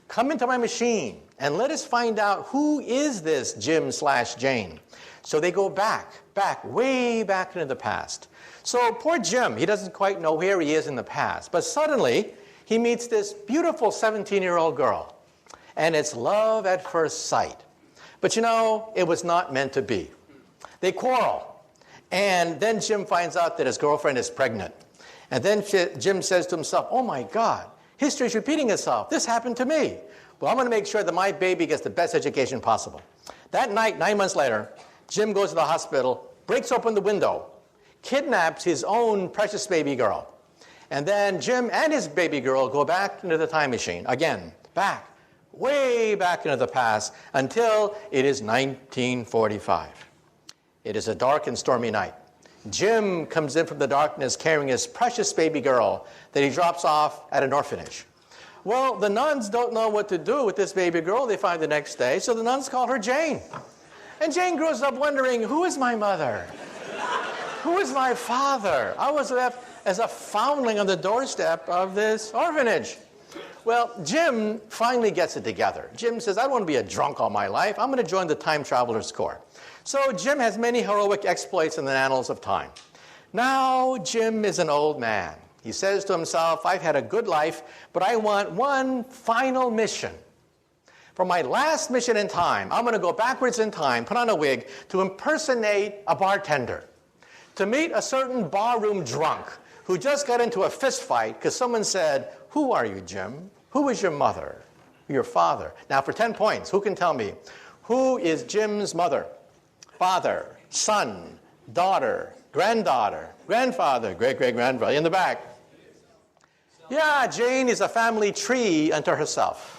Speaker 2: Come into my machine and let us find out who is this Jim/Jane. So they go back, way back into the past. So poor Jim, he doesn't quite know where he is in the past. But suddenly, he meets this beautiful 17-year-old girl. And it's love at first sight. But it was not meant to be. They quarrel. And then Jim finds out that his girlfriend is pregnant. And then Jim says to himself, oh my God, history's repeating itself. This happened to me. Well, I'm going to make sure that my baby gets the best education possible. That night, 9 months later, Jim goes to the hospital, breaks open the window, kidnaps his own precious baby girl. And then Jim and his baby girl go back into the time machine. Again, way back into the past, until it is 1945. It is a dark and stormy night. Jim comes in from the darkness carrying his precious baby girl that he drops off at an orphanage. Well, the nuns don't know what to do with this baby girl they find the next day, so the nuns call her Jane. And Jane grows up wondering, who is my mother? Who is my father? I was left as a foundling on the doorstep of this orphanage. Well, Jim finally gets it together. Jim says, I don't want to be a drunk all my life. I'm going to join the Time Traveler's Corps. So Jim has many heroic exploits in the annals of time. Now Jim is an old man. He says to himself, I've had a good life, but I want one final mission. For my last mission in time, I'm going to go backwards in time, put on a wig, to impersonate a bartender, to meet a certain barroom drunk who just got into a fist fight because someone said, who are you, Jim? Who is your mother? Your father? Now, for 10 points, who can tell me, who is Jim's mother? Father, son, daughter, granddaughter, grandfather, great-great-grandfather, in the back. Yeah, Jane is a family tree unto herself.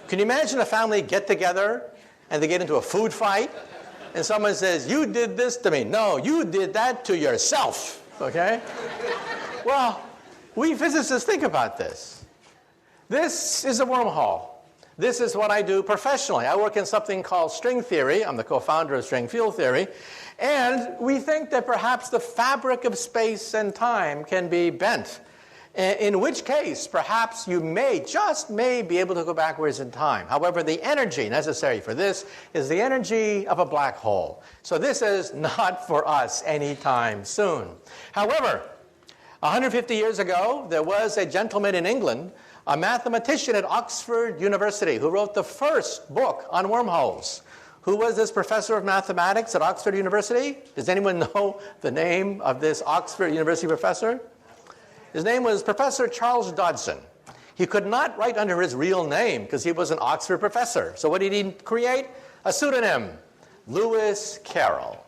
Speaker 2: Can you imagine a family get together and they get into a food fight and someone says, you did this to me. No, you did that to yourself, okay? Well, we physicists think about this. This is a wormhole. This is what I do professionally. I work in something called string theory. I'm the co-founder of string field theory. And we think that perhaps the fabric of space and time can be bent. In which case, perhaps you just may be able to go backwards in time. However, the energy necessary for this is the energy of a black hole. So this is not for us anytime soon. However, 150 years ago, there was a gentleman in England, a mathematician at Oxford University, who wrote the first book on wormholes. Who was this professor of mathematics at Oxford University? Does anyone know the name of this Oxford University professor? His name was Professor Charles Dodson. He could not write under his real name because he was an Oxford professor. So what did he create? A pseudonym, Lewis Carroll.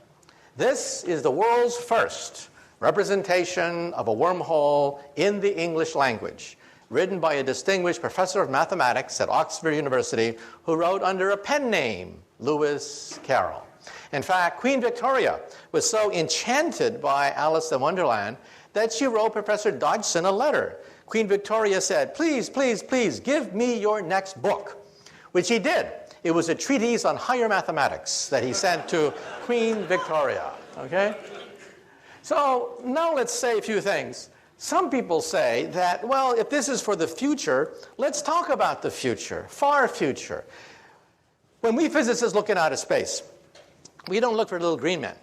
Speaker 2: This is the world's first representation of a wormhole in the English language, written by a distinguished professor of mathematics at Oxford University who wrote under a pen name, Lewis Carroll. In fact, Queen Victoria was so enchanted by Alice in Wonderland that she wrote Professor Dodson a letter. Queen Victoria said, please, please, please, give me your next book, which he did. It was a treatise on higher mathematics that he sent to Queen Victoria, okay? So now let's say a few things. Some people say that, well, if this is for the future, let's talk about the future, far future. When we physicists look in outer space, we don't look for little green men.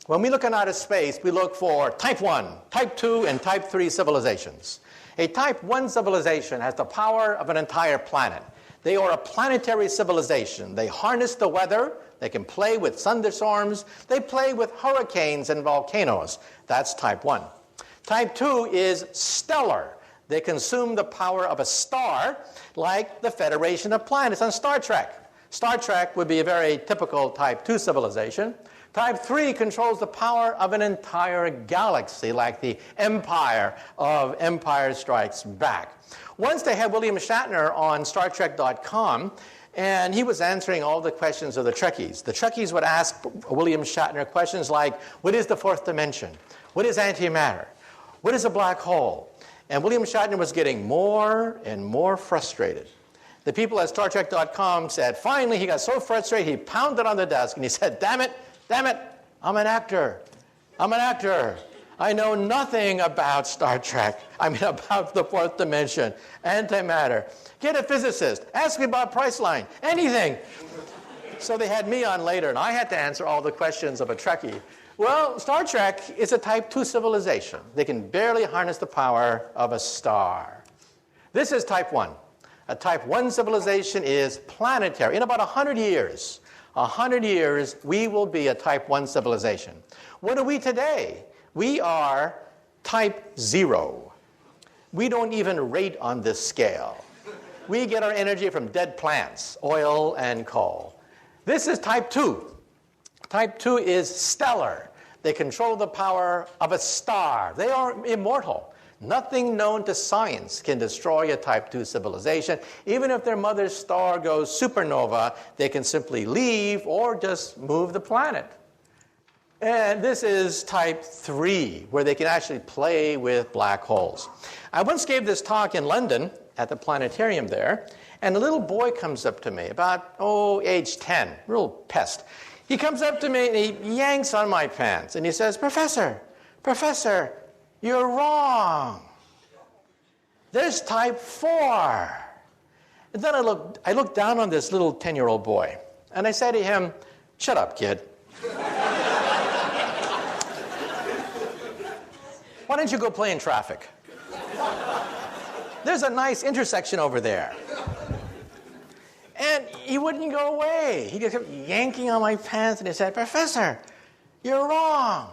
Speaker 2: When we look in outer space, we look for type 1, type 2, and type 3 civilizations. A type 1 civilization has the power of an entire planet. They are a planetary civilization. They harness the weather. They can play with thunderstorms. They play with hurricanes and volcanoes. That's type 1. Type 2 is stellar. They consume the power of a star, like the Federation of Planets on Star Trek. Star Trek would be a very typical type 2 civilization. Type 3 controls the power of an entire galaxy, like the Empire of Empire Strikes Back. Once they had William Shatner on StarTrek.com, and he was answering all the questions of the Trekkies. The Trekkies would ask William Shatner questions like, what is the fourth dimension? What is antimatter? What is a black hole? And William Shatner was getting more and more frustrated. The people at StarTrek.com said, finally, he got so frustrated, he pounded on the desk, and he said, damn it, I'm an actor. I know nothing about Star Trek. About the fourth dimension, antimatter. Get a physicist. Ask me about Priceline. Anything. So they had me on later, and I had to answer all the questions of a Trekkie. Well, Star Trek is a type 2 civilization. They can barely harness the power of a star. This is type 1. A type 1 civilization is planetary. In about 100 years, we will be a type 1 civilization. What are we today? We are type 0. We don't even rate on this scale. We get our energy from dead plants, oil and coal. This is type 2. Type 2 is stellar. They control the power of a star. They are immortal. Nothing known to science can destroy a type 2 civilization. Even if their mother's star goes supernova, they can simply leave or just move the planet. And this is type 3, where they can actually play with black holes. I once gave this talk in London at the planetarium there, and a little boy comes up to me, about, age 10, real pest. He comes up to me and he yanks on my pants, and he says, Professor, you're wrong. There's type 4. And then I looked down on this little 10-year-old boy, and I said to him, shut up, kid. Why don't you go play in traffic? There's a nice intersection over there. And he wouldn't go away. He just kept yanking on my pants, and he said, Professor, you're wrong.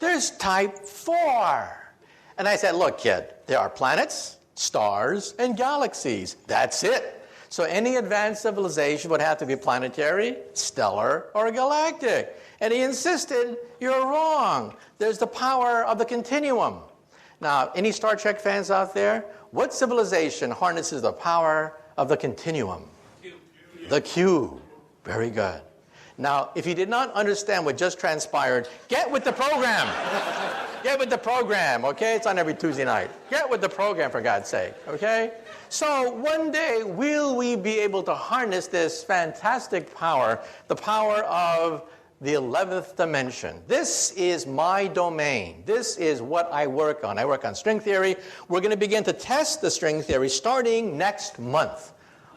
Speaker 2: There's type 4. And I said, look, kid, there are planets, stars, and galaxies. That's it. So any advanced civilization would have to be planetary, stellar, or galactic. And he insisted, you're wrong. There's the power of the continuum. Now, any Star Trek fans out there? What civilization harnesses the power of the continuum? The cube. Very good. Now, if you did not understand what just transpired, get with the program. Get with the program, okay? It's on every Tuesday night. Get with the program, for God's sake, okay? So one day, will we be able to harness this fantastic power, the power of the 11th dimension? This is my domain. This is what I work on. I work on string theory. We're going to begin to test the string theory starting next month.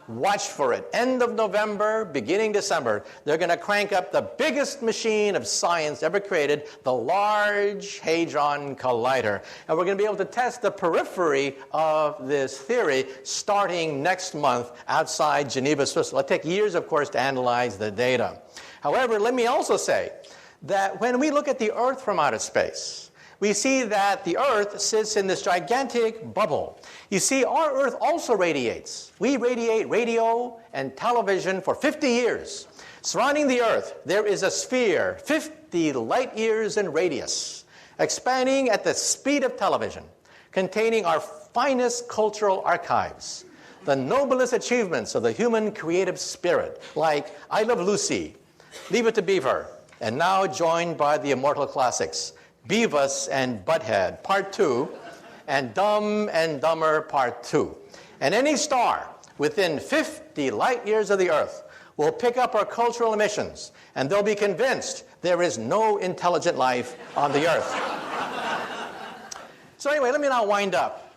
Speaker 2: Watch for it. End of November, beginning December, they're going to crank up the biggest machine of science ever created, the Large Hadron Collider. And we're going to be able to test the periphery of this theory starting next month outside Geneva, Switzerland. It'll take years, of course, to analyze the data. However, let me also say that when we look at the Earth from outer space, we see that the Earth sits in this gigantic bubble. You see, our Earth also radiates. We radiate radio and television for 50 years. Surrounding the Earth, there is a sphere, 50 light years in radius, expanding at the speed of television, containing our finest cultural archives, the noblest achievements of the human creative spirit, like I Love Lucy, Leave It to Beaver, and now joined by the immortal classics, Beavis and Butthead, Part 2, and Dumb and Dumber, Part 2. And any star within 50 light years of the Earth will pick up our cultural emissions, and they'll be convinced there is no intelligent life on the Earth. So anyway, let me now wind up.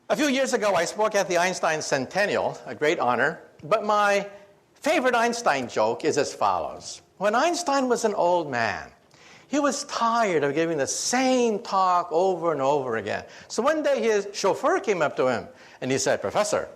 Speaker 2: A few years ago, I spoke at the Einstein Centennial, a great honor, but my favorite Einstein joke is as follows. When Einstein was an old man, he was tired of giving the same talk over and over again. So one day his chauffeur came up to him and he said, "Professor,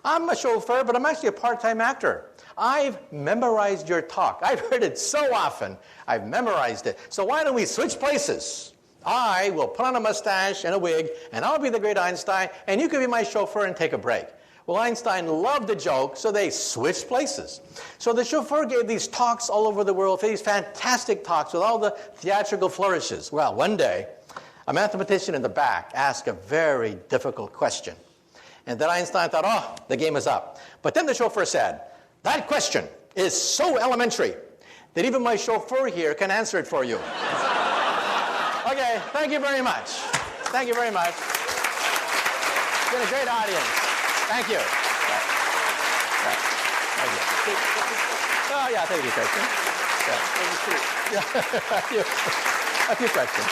Speaker 2: I'm a chauffeur, but I'm actually a part-time actor. I've memorized your talk. I've heard it so often. I've memorized it. So why don't we switch places? I will put on a mustache and a wig, and I'll be the great Einstein, and you can be my chauffeur and take a break." Well, Einstein loved the joke, so they switched places. So the chauffeur gave these talks all over the world, these fantastic talks with all the theatrical flourishes. Well, one day, a mathematician in the back asked a very difficult question. And then Einstein thought, oh, the game is up. But then the chauffeur said, "That question is so elementary that even my chauffeur here can answer it for you." Okay, thank you very much. Thank you very much. It's been a great audience. Thank you. Thank you. Oh, yeah, thank you, question. Yeah. A few questions.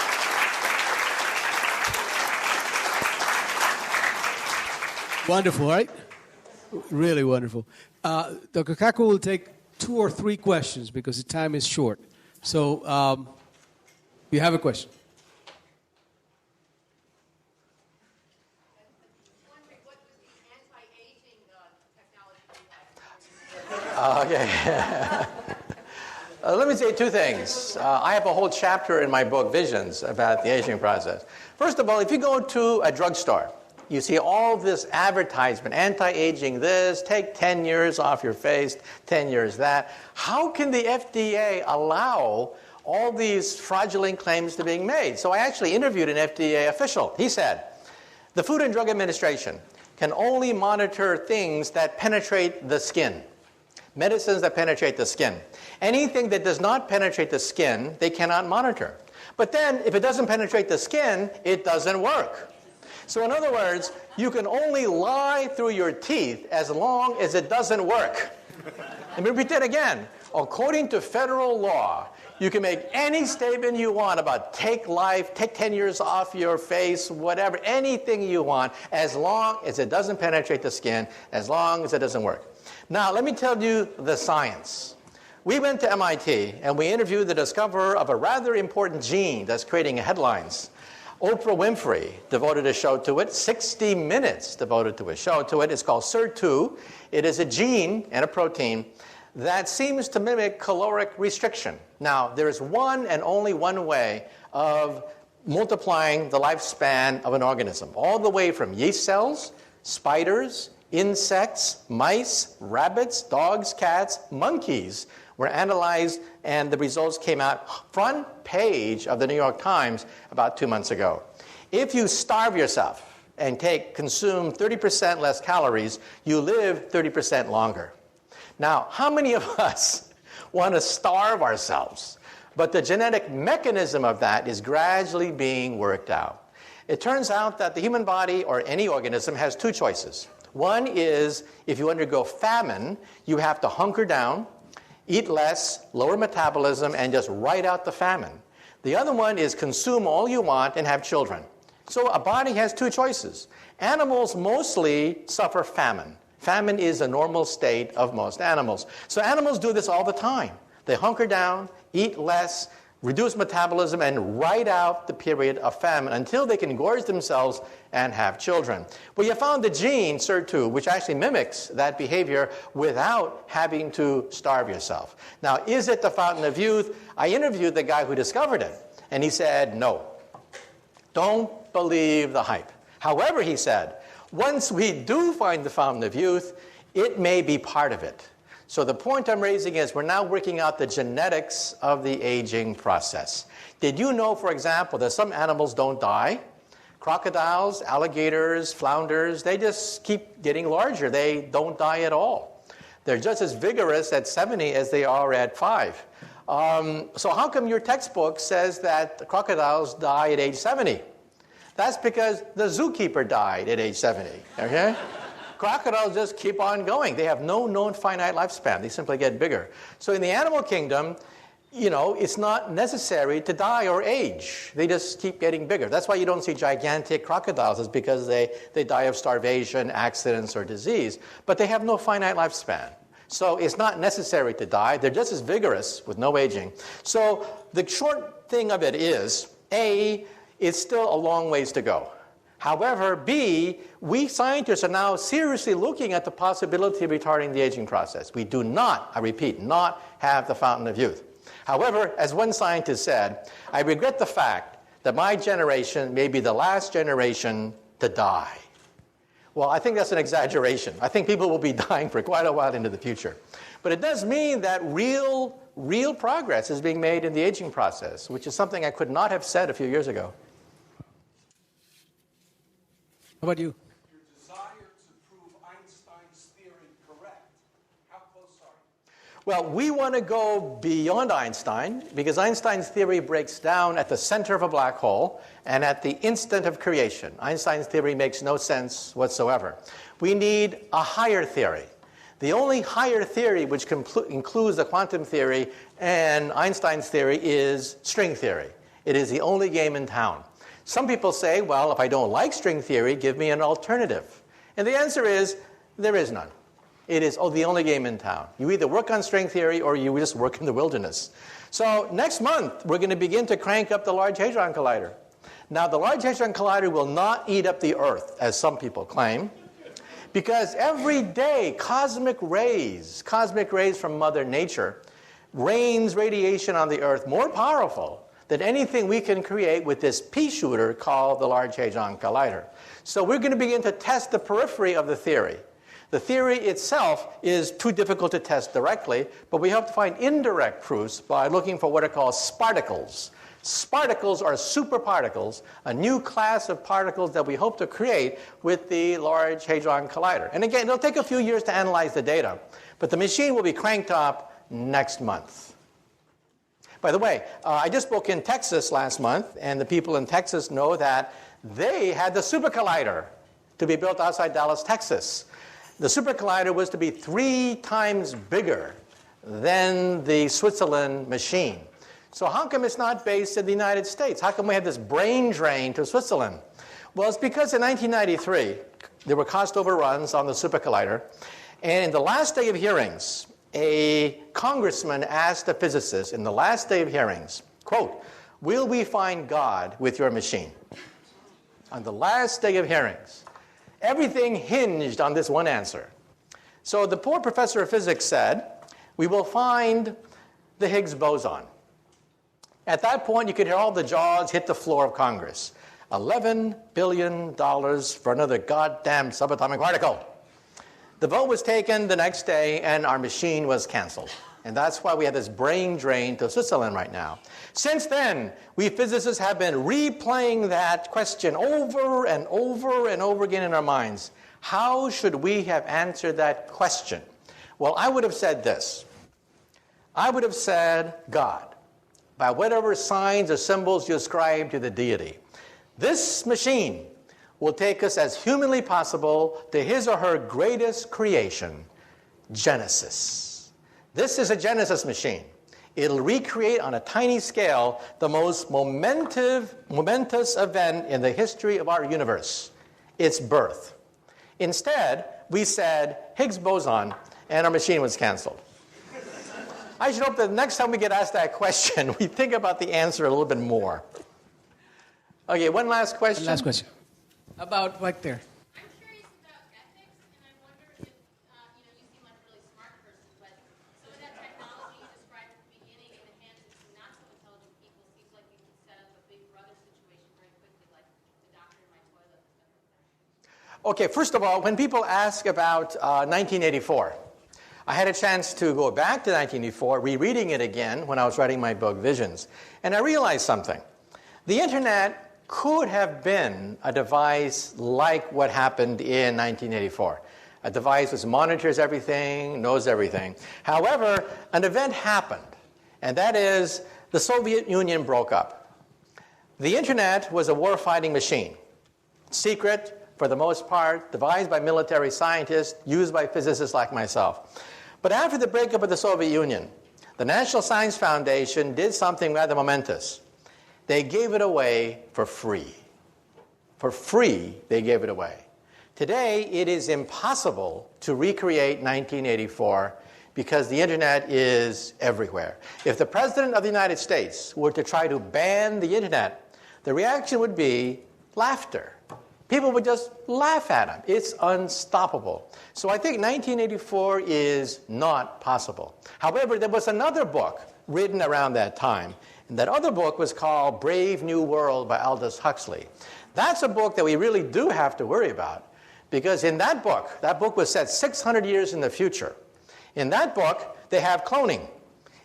Speaker 1: Wonderful, right? Really wonderful. Dr. Kaku will take 2 or 3 questions because the time is short. So you have a question.
Speaker 2: Okay. Let me say 2 things. I have a whole chapter in my book, Visions, about the aging process. First of all, if you go to a drugstore, you see all this advertisement, anti-aging this, take 10 years off your face, 10 years that. How can the FDA allow all these fraudulent claims to being made? So I actually interviewed an FDA official. He said, the Food and Drug Administration can only monitor things that penetrate the skin. Medicines that penetrate the skin. Anything that does not penetrate the skin, they cannot monitor. But then, if it doesn't penetrate the skin, it doesn't work. So in other words, you can only lie through your teeth as long as it doesn't work. Let me repeat that again. According to federal law, you can make any statement you want about take life, take 10 years off your face, whatever, anything you want, as long as it doesn't penetrate the skin, as long as it doesn't work. Now, let me tell you the science. We went to MIT and we interviewed the discoverer of a rather important gene that's creating headlines. Oprah Winfrey devoted a show to it. 60 Minutes devoted to a show to it. It's called SIR2. It is a gene and a protein that seems to mimic caloric restriction. Now, there is one and only one way of multiplying the lifespan of an organism, all the way from yeast cells, spiders, insects, mice, rabbits, dogs, cats, monkeys were analyzed, and the results came out front page of the New York Times about 2 months ago. If you starve yourself and consume 30% less calories, you live 30% longer. Now, how many of us want to starve ourselves But the genetic mechanism of that is gradually being worked out. It turns out that the human body, or any organism, has two choices. One is, if you undergo famine, you have to hunker down, eat less, lower metabolism, and just ride out the famine. The other one is consume all you want and have children. So a body has two choices. Animals mostly suffer famine. Famine is a normal state of most animals. So animals do this all the time. They hunker down, eat less, reduce metabolism, and ride out the period of famine until they can gorge themselves and have children. Well, you found the gene, SIR2, which actually mimics that behavior without having to starve yourself. Now, is it the fountain of youth? I interviewed the guy who discovered it, and he said, no. Don't believe the hype. However, he said, once we do find the fountain of youth, it may be part of it. So the point I'm raising is we're now working out the genetics of the aging process. Did you know, for example, that some animals don't die? Crocodiles, alligators, flounders, they just keep getting larger. They don't die at all. They're just as vigorous at 70 as they are at 5. So how come your textbook says that the crocodiles die at age 70? That's because the zookeeper died at age 70, okay? Crocodiles just keep on going. They have no known finite lifespan. They simply get bigger. So in the animal kingdom, you know, it's not necessary to die or age. They just keep getting bigger. That's why you don't see gigantic crocodiles, is because they die of starvation, accidents, or disease. But they have no finite lifespan. So it's not necessary to die. They're just as vigorous with no aging. So the short thing of it is, A, it's still a long ways to go. However, B, we scientists are now seriously looking at the possibility of retarding the aging process. We do not, I repeat, not have the fountain of youth. However, as one scientist said, I regret the fact that my generation may be the last generation to die. Well, I think that's an exaggeration. I think people will be dying for quite a while into the future. But it does mean that real progress is being made in the aging process, which is something I could not have said a few years ago.
Speaker 1: How about you?
Speaker 3: Your desire to prove Einstein's theory correct. How close are you?
Speaker 2: Well, we want to go beyond Einstein, because Einstein's theory breaks down at the center of a black hole and at the instant of creation. Einstein's theory makes no sense whatsoever. We need a higher theory. The only higher theory which includes the quantum theory and Einstein's theory is string theory. It is the only game in town. Some people say, well, if I don't like string theory, give me an alternative. And the answer is, there is none. It is the only game in town. You either work on string theory or you just work in the wilderness. So next month, we're going to begin to crank up the Large Hadron Collider. Now, the Large Hadron Collider will not eat up the Earth, as some people claim, because every day cosmic rays from Mother Nature rains radiation on the Earth more powerful than anything we can create with this pea shooter called the Large Hadron Collider. So we're going to begin to test the periphery of the theory. The theory itself is too difficult to test directly, but we hope to find indirect proofs by looking for what are called sparticles. Sparticles are superparticles, a new class of particles that we hope to create with the Large Hadron Collider. And again, it'll take a few years to analyze the data, but the machine will be cranked up next month. By the way, I just spoke in Texas last month, and the people in Texas know that they had the Super Collider to be built outside Dallas, Texas. The Super Collider was to be 3 times bigger than the Switzerland machine. So how come it's not based in the United States? How come we have this brain drain to Switzerland? Well, it's because in 1993, there were cost overruns on the Super Collider, and in the last day of hearings, a congressman asked a physicist in the last day of hearings, quote, will we find God with your machine? On the last day of hearings. Everything hinged on this one answer. So the poor professor of physics said, we will find the Higgs boson. At that point, you could hear all the jaws hit the floor of Congress. $11 billion for another goddamn subatomic particle. The vote was taken the next day, and our machine was canceled. And that's why we have this brain drain to Switzerland right now. Since then, we physicists have been replaying that question over and over and over again in our minds. How should we have answered that question? Well, I would have said this. I would have said God. by whatever signs or symbols you ascribe to the deity. This machine will take us as humanly possible to his or her greatest creation, Genesis. This is a Genesis machine. It'll recreate on a tiny scale the most momentous event in the history of our universe, its birth. Instead, we said Higgs boson, and our machine was canceled. I should hope that the next time we get asked that question, we think about the answer a little bit more. Okay, one last question.
Speaker 1: Last question. About right there.
Speaker 4: I'm curious about ethics, and I wonder if, you seem like a really smart person, but some of that technology you described at the beginning in the hands of some not so intelligent people seems like you can set up a big brother situation very quickly, like the doctor in my toilet.
Speaker 2: Okay, first of all, when people ask about 1984, I had a chance to go back to 1984, rereading it again when I was writing my book, Visions. And I realized something. The internet could have been a device like what happened in 1984. A device which monitors everything, knows everything. However, an event happened, and that is the Soviet Union broke up. The internet was a war-fighting machine. Secret, for the most part, devised by military scientists, used by physicists like myself. But after the breakup of the Soviet Union, the National Science Foundation did something rather momentous. They gave it away for free. For free, they gave it away. Today, it is impossible to recreate 1984 because the internet is everywhere. If the President of the United States were to try to ban the internet, the reaction would be laughter. People would just laugh at him. It's unstoppable. So I think 1984 is not possible. However, there was another book written around that time. And that other book was called Brave New World by Aldous Huxley. That's a book that we really do have to worry about, because in that book was set 600 years in the future. In that book, they have cloning.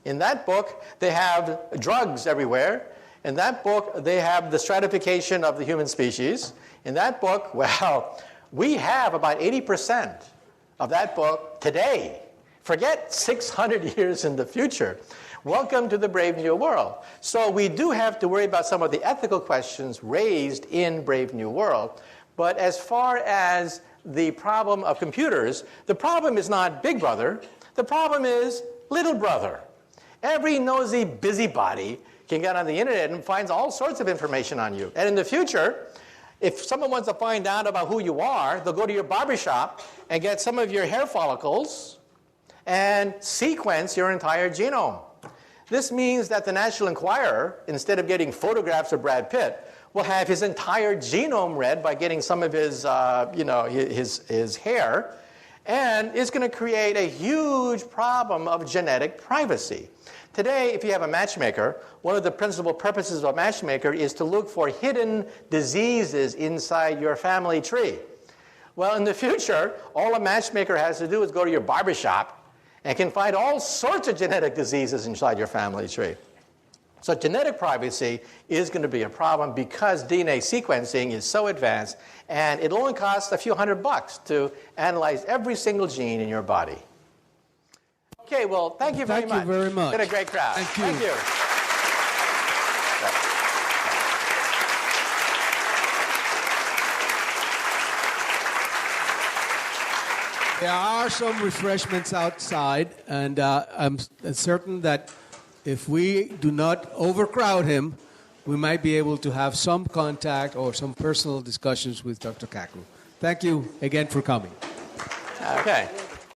Speaker 2: In that book, they have drugs everywhere. In that book, they have the stratification of the human species. In that book, well, we have about 80% of that book today. Forget 600 years in the future. Welcome to the Brave New World. So we do have to worry about some of the ethical questions raised in Brave New World. But as far as the problem of computers, the problem is not Big Brother. The problem is Little Brother. Every nosy busybody can get on the internet and finds all sorts of information on you. And in the future, if someone wants to find out about who you are, they'll go to your barbershop and get some of your hair follicles and sequence your entire genome. This means that the National Enquirer, instead of getting photographs of Brad Pitt, will have his entire genome read by getting some of his, his hair, and it's going to create a huge problem of genetic privacy. Today, if you have a matchmaker, one of the principal purposes of a matchmaker is to look for hidden diseases inside your family tree. Well, in the future, all a matchmaker has to do is go to your barbershop and can find all sorts of genetic diseases inside your family tree. So genetic privacy is going to be a problem because DNA sequencing is so advanced, and it only costs a few $100 to analyze every single gene in your body. Okay, well, thank you very much.
Speaker 1: Thank you very much.
Speaker 2: It's been a great crowd.
Speaker 1: Thank you.
Speaker 2: Thank you.
Speaker 1: There are some refreshments outside, and I'm certain that if we do not overcrowd him, we might be able to have some contact or some personal discussions with Dr. Kaku. Thank you again for coming.
Speaker 2: Okay.